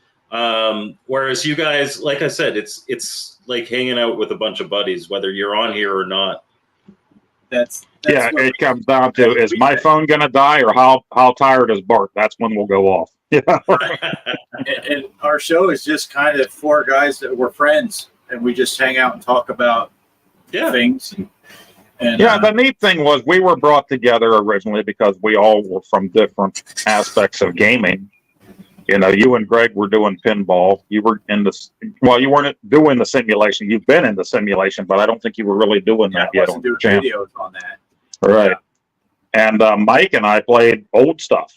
Whereas you guys, like I said, it's like hanging out with a bunch of buddies, whether you're on here or not. That's it comes down to, is my phone going to die, or how tired is Bart? That's when we'll go off. And our show is just kind of four guys that were friends, and we just hang out and talk about things. And the neat thing was we were brought together originally because we all were from different aspects of gaming. You and Greg were doing pinball. You were you weren't doing the simulation. You've been in the simulation, but I don't think you were really doing that yet on your channel. Videos on that. Right. And Mike and I played old stuff,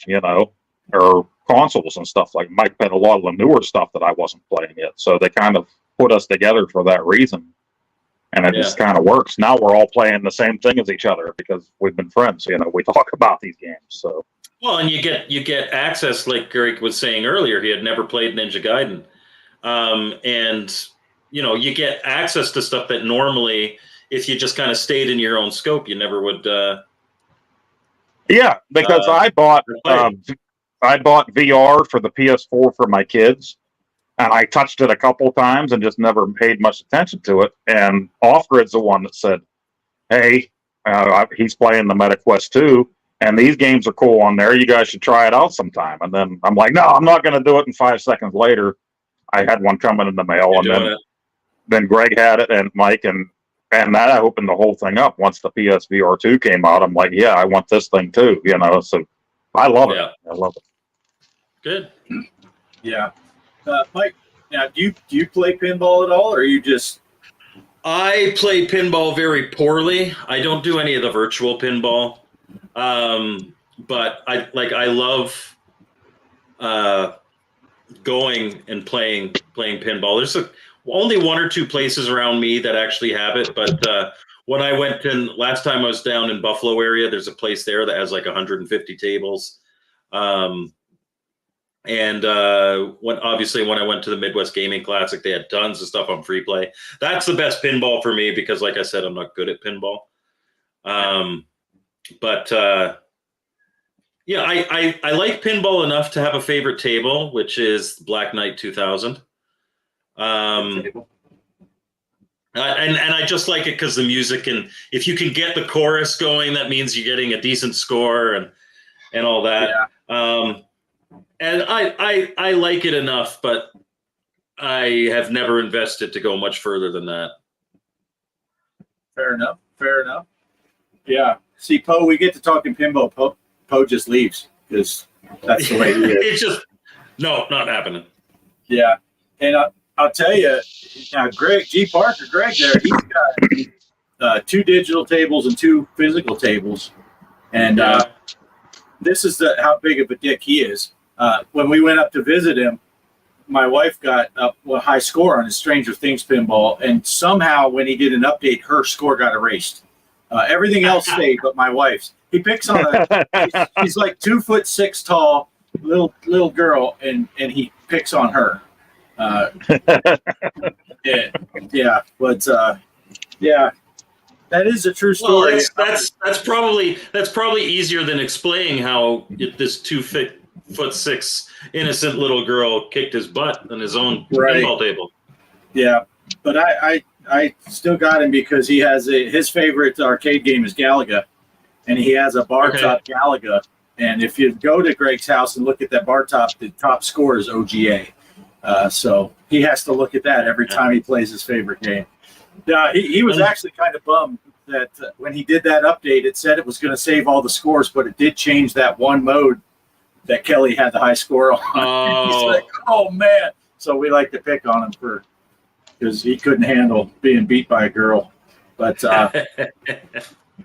or consoles and stuff. Like Mike played a lot of the newer stuff that I wasn't playing yet. So they kind of put us together for that reason. And it just kind of works. Now we're all playing the same thing as each other because we've been friends. We talk about these games. So. Well, and you get access, like Greg was saying earlier. He had never played Ninja Gaiden, and you get access to stuff that normally, if you just kind of stayed in your own scope, you never would. Because I bought VR for the PS4 for my kids, and I touched it a couple times and just never paid much attention to it. And Off-Grid's the one that said, "Hey, he's playing the MetaQuest 2. And these games are cool on there. You guys should try it out sometime." And then I'm like, no, I'm not going to do it. And 5 seconds later, I had one coming in the mail. Then Greg had it, and Mike, and that opened the whole thing up. Once the PSVR 2 came out, I'm like, yeah, I want this thing too. So I love it. I love it. Good. Yeah. Mike, now, do you play pinball at all, or are you just... I play pinball very poorly. I don't do any of the virtual pinball. But I love going and playing pinball. There's only one or two places around me that actually have it. But when I went last time I was down in Buffalo area, there's a place there that has like 150 tables. And when I went to the Midwest Gaming Classic, they had tons of stuff on free play. That's the best pinball for me because, like I said, I'm not good at pinball. But I like pinball enough to have a favorite table, which is Black Knight 2000. And I just like it because the music, and if you can get the chorus going, that means you're getting a decent score and all that. Yeah. And I like it enough, but I have never invested to go much further than that. Fair enough. Yeah. See, Poe, we get to talking pinball. Poe just leaves because that's the way he is. It's just not happening. Yeah. And I'll tell you, now Greg, G.Parker, Greg there, he's got 2 digital tables and 2 physical tables. And this is how big of a dick he is. When we went up to visit him, my wife got a high score on his Stranger Things pinball, and somehow when he did an update, her score got erased. Everything else stayed, but my wife's. He picks on she's like 2'6" tall, little girl, and he picks on her. Yeah, but that is a true story. Well, that's probably easier than explaining how this 2'6" innocent little girl kicked his butt on his own pinball table. Yeah, but I still got him because he has his favorite arcade game is Galaga, and he has a bar top Galaga. And if you go to Greg's house and look at that bar top, the top score is OGA. So he has to look at that every time he plays his favorite game. He was actually kind of bummed that when he did that update, it said it was going to save all the scores, but it did change that one mode that Kelly had the high score on. He's like, oh, man. So we like to pick on him because he couldn't handle being beat by a girl. But,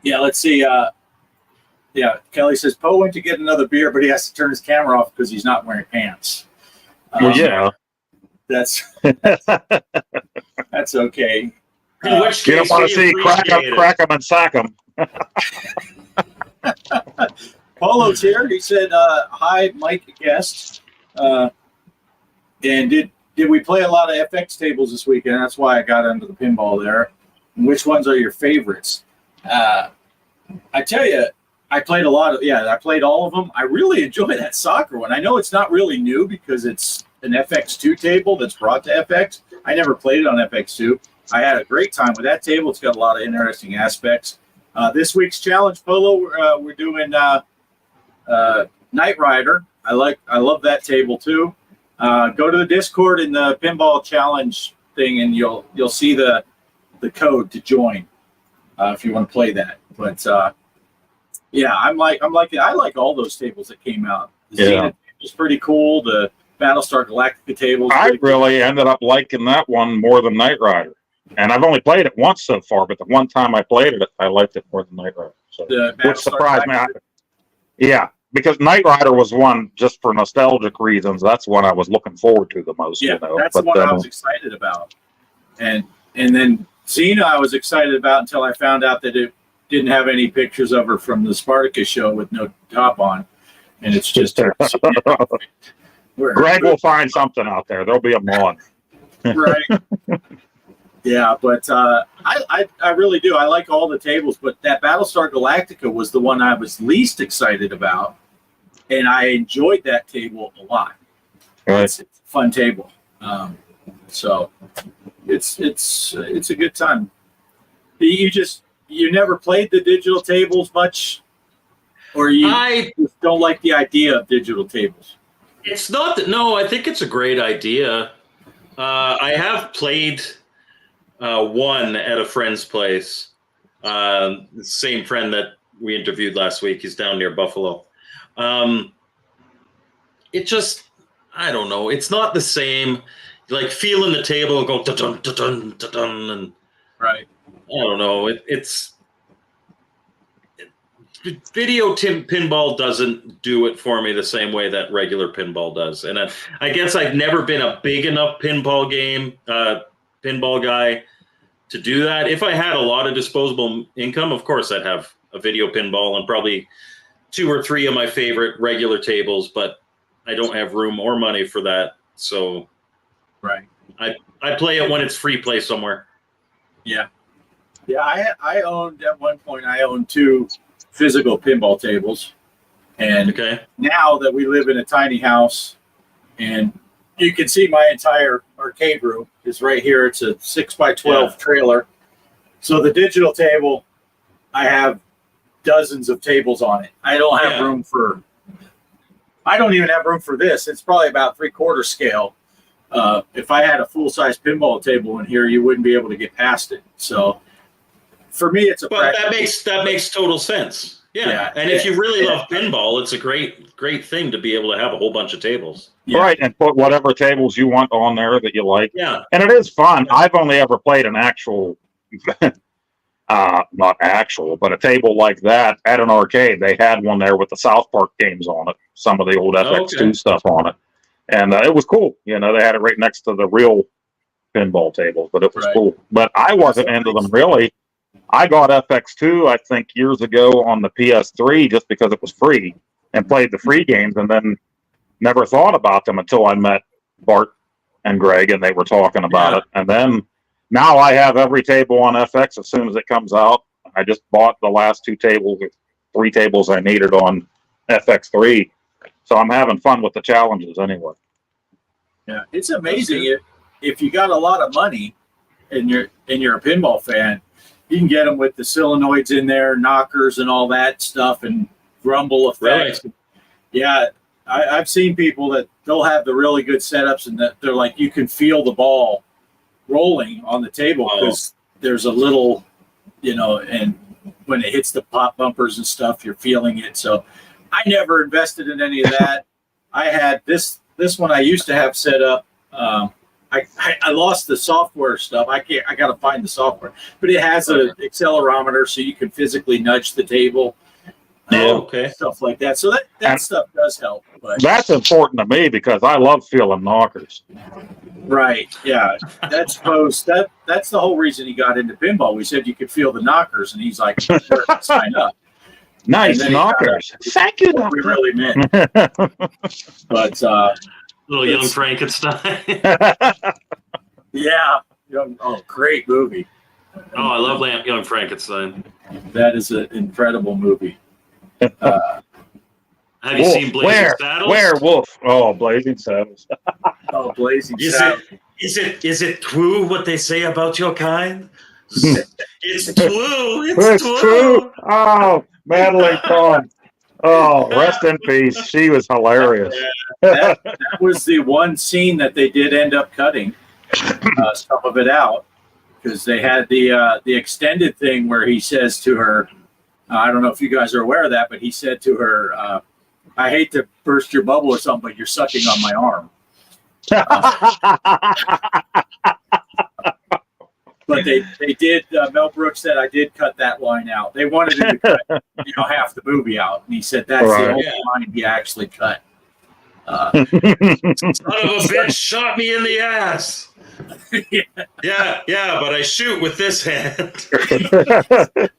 yeah, let's see. Kelly says, Poe went to get another beer, but he has to turn his camera off because he's not wearing pants. That's okay. In which case, you don't want to see crack 'em and sack 'em. Polo's here. He said, hi, Mike guest. And did we play a lot of FX tables this weekend? That's why I got into the pinball there. And which ones are your favorites? I tell you, I played a lot of, I played all of them. I really enjoy that soccer one. I know it's not really new because it's an FX2 table that's brought to FX. I never played it on FX2. I had a great time with that table. It's got a lot of interesting aspects. This week's challenge, Polo, we're doing Knight Rider. I love that table too. Go to the Discord in the pinball challenge thing, and you'll see the code to join if you want to play that. But I like all those tables that came out. The Zenith was pretty cool. The Battlestar Galactica tables. I really ended up liking that one more than Knight Rider. And I've only played it once so far, but the one time I played it, I liked it more than Knight Rider. So, which surprised me. Because Knight Rider was one, just for nostalgic reasons, that's one I was looking forward to the most. Yeah, that's the one I was excited about. And then Xena I was excited about until I found out that it didn't have any pictures of her from the Spartacus show with no top on. And it's just Greg will find something out there. There'll be a mod. Right. Yeah, but I really do. I like all the tables, but that Battlestar Galactica was the one I was least excited about, and I enjoyed that table a lot. Right. It's a fun table, so it's a good time. You never played the digital tables much, or you just don't like the idea of digital tables? It's not that. No, I think it's a great idea. I have played one at a friend's place. The same friend that we interviewed last week. He's down near Buffalo. It just, I don't know. It's not the same. Like feeling the table and go dun dun dun dun dun, and right. I don't know. Video pinball doesn't do it for me the same way that regular pinball does. And I guess I've never been a big enough pinball guy to do that. If I had a lot of disposable income, of course I'd have a video pinball and probably 2 or 3 of my favorite regular tables, but I don't have room or money for that. So right. I play it when it's free play somewhere. Yeah. Yeah, I owned at one point, I owned 2 physical pinball tables. And now that we live in a tiny house, and you can see my entire arcade room is right here. It's a 6x12 trailer. So the digital table, I have dozens of tables on it. I don't have room for, I don't even have room for this. It's probably about 3/4 scale. If I had a full-size pinball table in here, you wouldn't be able to get past it. So for me, it's a. But that makes total sense. Yeah. And if you really love pinball, it's a great thing to be able to have a whole bunch of tables. Yeah. Right, and put whatever tables you want on there that you like. Yeah. And it is fun. I've only ever played an actual, not actual, but a table like that at an arcade. They had one there with the South Park games on it, some of the old FX2 stuff on it. And it was cool. You know, they had it right next to the real pinball tables, but it was cool. But I wasn't into them really. I got FX2, I think, years ago on the PS3 just because it was free and played the free games and then never thought about them until I met Bart and Greg and they were talking about it. And then now I have every table on FX as soon as it comes out. I just bought the last 3 tables I needed on FX3. So I'm having fun with the challenges anyway. Yeah, it's amazing if you got a lot of money and you're a pinball fan. You can get them with the solenoids in there, knockers and all that stuff, and grumble effects. Right. Yeah, I've seen people that they'll have the really good setups, and that they're like, you can feel the ball rolling on the table because there's a little, and when it hits the pop bumpers and stuff, you're feeling it. So I never invested in any of that. I had this one I used to have set up. I lost the software stuff. I got to find the software, but it has an accelerometer so you can physically nudge the table. Stuff like that. So that stuff does help. But that's important to me because I love feeling knockers. Right. Yeah. That's the whole reason he got into pinball. We said you could feel the knockers, and he's like, sure, sign up. Nice knockers. Thank you. What we really meant. But little Young Frankenstein. Yeah. Great movie. Oh, I love Young Frankenstein. That is an incredible movie. Have you seen Blazing Saddles? Werewolf. Oh, Blazing Saddles. Blazing Saddles. Is it true what they say about your kind? It's true. It's true. Oh, Madeline Kahn. Oh, rest in peace. She was hilarious. That was the one scene that they did end up cutting some of it out because they had the extended thing where he says to her, I don't know if you guys are aware of that, but he said to her, I hate to burst your bubble or something, but you're sucking on my arm. But they did. Mel Brooks said, "I did cut that line out." They wanted him to cut, half the movie out, and he said that's the only line he actually cut. Son of a bitch shot me in the ass. Yeah, but I shoot with this hand.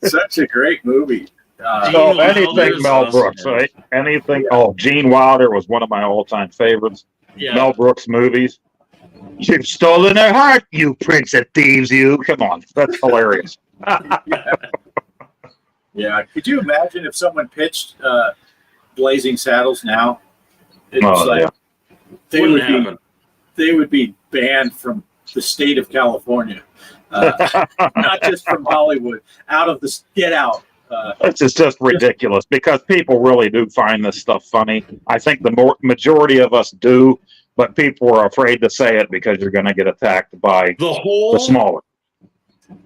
Such a great movie. So anything Mel Brooks, right? Anything. Oh, Gene Wilder was one of my all-time favorites. Yeah. Mel Brooks movies. You've stolen her heart, you prince of thieves, you. Come on, that's hilarious. Yeah. Could you imagine if someone pitched Blazing Saddles now? They would be banned from the state of California, not just from Hollywood. Get out. This is just ridiculous because people really do find this stuff funny. I think the majority of us do. But people are afraid to say it because you're going to get attacked by the smaller.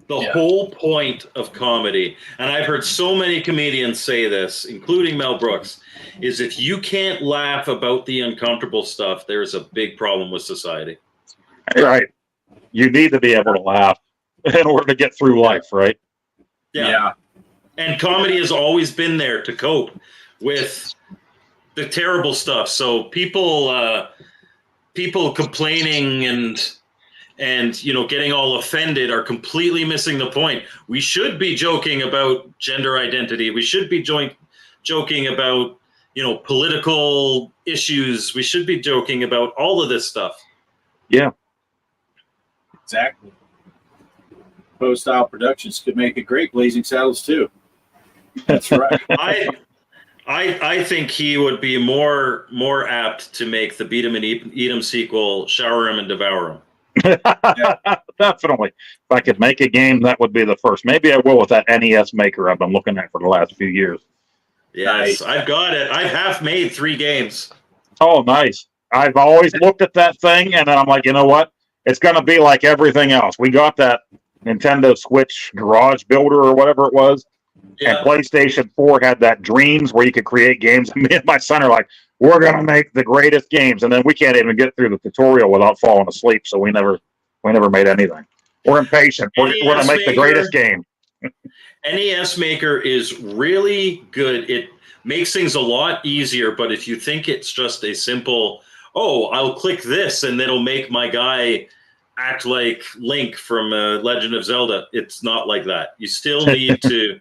The whole point of comedy, and I've heard so many comedians say this, including Mel Brooks, is if you can't laugh about the uncomfortable stuff, there's a big problem with society. Right. You need to be able to laugh in order to get through life, right? Yeah. And comedy has always been there to cope with the terrible stuff. So people complaining and getting all offended are completely missing the point. We should be joking about gender identity. We should be joking about political issues. We should be joking about all of this stuff. Yeah, exactly. Post-style productions could make a great Blazing Saddles too. That's right. I think he would be more apt to make the Beat 'em and Eat 'em sequel, Shower 'em and Devour 'em. Definitely. If I could make a game, that would be the first. Maybe I will with that NES maker I've been looking at for the last few years. Yes, nice. I've got it. I have made 3 games. Oh, nice. I've always looked at that thing, and then I'm like, you know what? It's going to be like everything else. We got that Nintendo Switch Garage Builder or whatever it was. Yeah. And PlayStation 4 had that Dreams where you could create games. And me and my son are like, we're going to make the greatest games. And then we can't even get through the tutorial without falling asleep. So we never made anything. We're impatient. We're going to make the greatest game. NES Maker is really good. It makes things a lot easier. But if you think it's just a simple, I'll click this and it'll make my guy act like Link from Legend of Zelda, it's not like that. You still need to.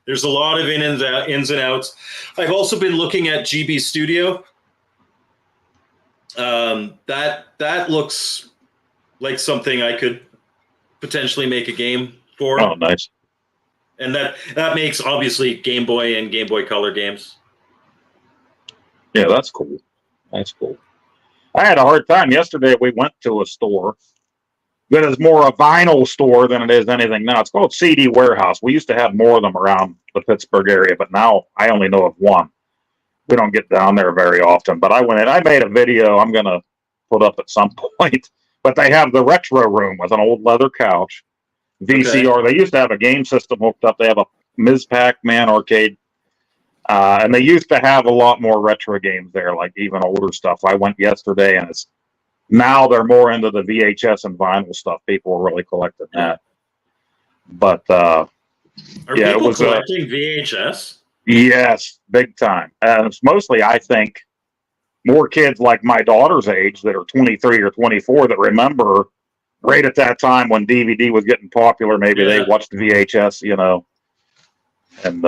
There's a lot of ins and outs. I've also been looking at GB Studio. That looks like something I could potentially make a game for. Oh, nice. And that makes obviously Game Boy and Game Boy Color games. Yeah, that's cool. That's cool. I had a hard time yesterday. We went to a store that is more a vinyl store than it is anything now. It's called CD Warehouse. We used to have more of them around the Pittsburgh area, but now I only know of one. We don't get down there very often. But I went in. I made a video I'm going to put up at some point. But they have the retro room with an old leather couch, VCR. Okay. They used to have a game system hooked up. They have a Ms. Pac-Man arcade. And they used to have a lot more retro games there, like even older stuff. I went yesterday, and now they're more into the VHS and vinyl stuff. People are really collecting that. But are people collecting VHS? Yes, big time. And it's mostly, I think, more kids like my daughter's age that are 23 or 24 that remember right at that time when DVD was getting popular. Maybe they watched VHS, and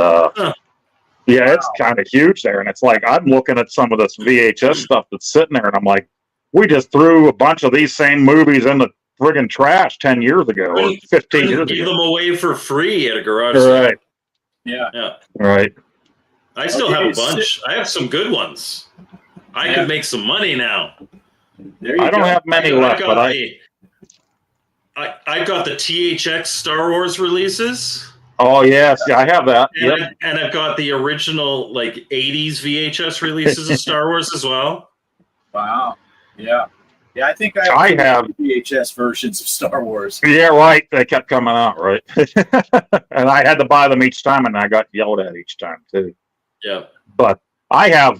yeah, it's kind of huge there. And it's like, I'm looking at some of this VHS stuff that's sitting there, and I'm like, we just threw a bunch of these same movies in the friggin' trash 10 years ago or 15 years ago. Give them away for free at a garage sale. Right. Right. Yeah. Right. I still have a bunch. I have some good ones. I could make some money now. I don't have many left, but I got the THX Star Wars releases. Oh, yes. Yeah, I have that. And I've got the original, 80s VHS releases of Star Wars as well. Wow. Yeah. Yeah, I think I have VHS versions of Star Wars. Yeah, right. They kept coming out, right? And I had to buy them each time, and I got yelled at each time, too. Yeah. But I have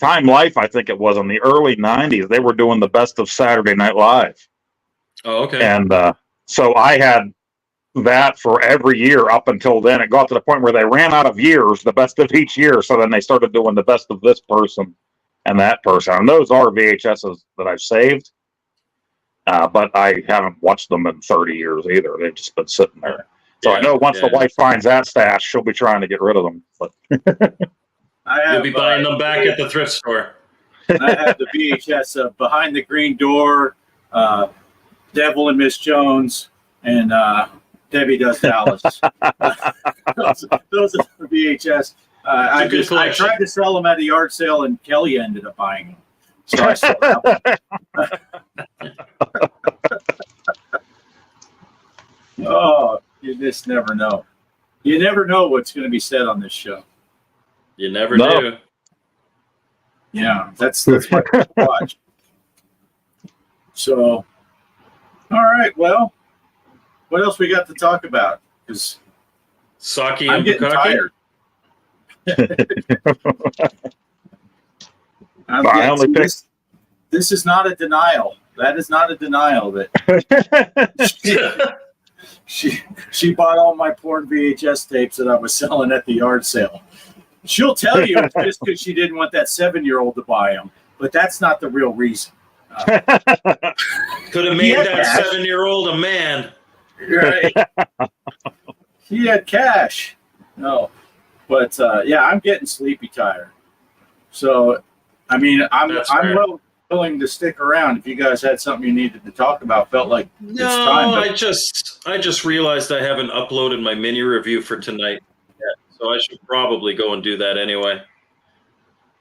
Time Life, I think it was, in the early 90s. They were doing the best of Saturday Night Live. Oh, okay. And so I had that for every year up until then. It got to the point where they ran out of years, the best of each year. So then they started doing the best of this person and that person. And those are VHSs that I've saved. But I haven't watched them in 30 years either. They've just been sitting there. So I know once the wife finds that stash, she'll be trying to get rid of them. But you'll be buying them back at the thrift store. I have the VHS of Behind the Green Door, Devil and Miss Jones, and Debbie Does Dallas. those are the VHS. I tried to sell them at a yard sale, and Kelly ended up buying them. So I sold them. Oh, you just never know. You never know what's going to be said on this show. You never do. Yeah, that's what I watch. So, all right. Well, what else we got to talk about? Because Saki I'm and getting tired. This is not a denial. That is not a denial that she bought all my porn VHS tapes that I was selling at the yard sale. She'll tell you it's just because she didn't want that 7-year-old to buy them, but that's not the real reason. Could have made that 7-year-old a man. Right. He had cash. No. But I'm getting sleepy tired. So, I mean, I'm willing to stick around if you guys had something you needed to talk about. Felt like it's time. No, I just realized I haven't uploaded my mini review for tonight yet, so I should probably go and do that anyway.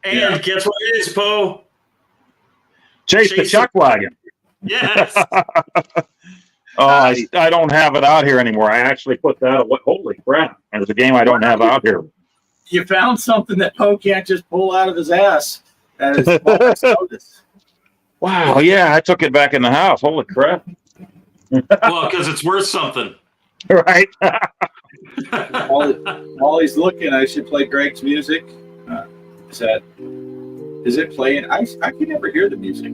And guess what it is, Poe? Chase the Chuck Wagon. Yes. I don't have it out here anymore. I actually put that away. Holy crap. And it's a game I don't have out here. You found something that Poe can't just pull out of his ass. And it's notice. Wow, yeah, I took it back in the house. Holy crap. Well, because it's worth something. Right. While he's looking, I should play Greg's music. Is it playing? I can never hear the music.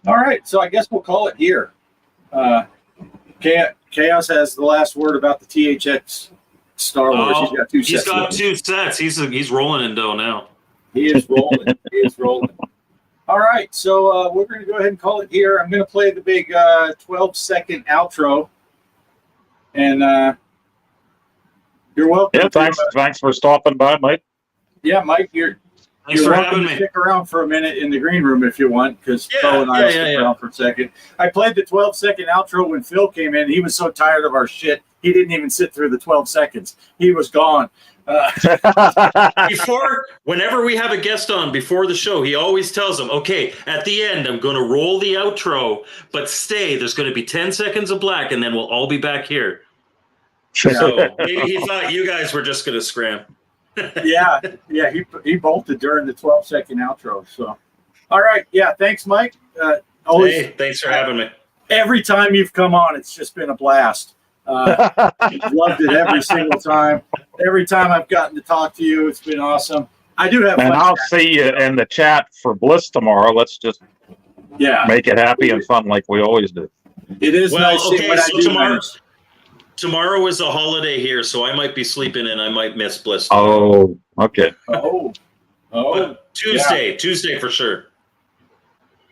All right. So I guess we'll call it here. Chaos has the last word about the THX Star Wars. He's got 2 sets. He's got 2 sets. He's rolling in dough now. He is rolling. He is rolling. All right, so we're going to go ahead and call it here. I'm going to play the big 12-second outro, and you're welcome. Yeah, thanks for stopping by, Mike. Yeah, Mike, Thanks you're for welcome having to me. stick around for a minute in the green room if you want, because Phil and I will stick around for a second. I played the 12-second outro when Phil came in. He was so tired of our shit, he didn't even sit through the 12 seconds. He was gone. Whenever we have a guest on before the show, he always tells them, okay, at the end, I'm going to roll the outro, but stay. There's going to be 10 seconds of black, and then we'll all be back here. So maybe he thought you guys were just going to scram. yeah, he bolted during the 12-second outro. So, all right, yeah, thanks, Mike. Hey, thanks for having me. Every time you've come on, it's just been a blast. Loved it every single time. Every time I've gotten to talk to you, it's been awesome. I do have. And I'll see you in the chat for Bliss tomorrow. Let's just make it happy and fun like we always do. It is nice. Okay, so tomorrow is a holiday here, so I might be sleeping and I might miss Bliss tomorrow. Oh, okay. But Tuesday for sure.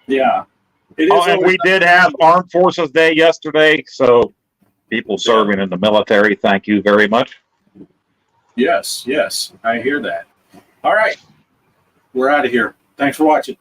Yeah. And we did have Armed Forces Day yesterday, so people serving in the military, thank you very much. Yes, I hear that. All right. We're out of here. Thanks for watching.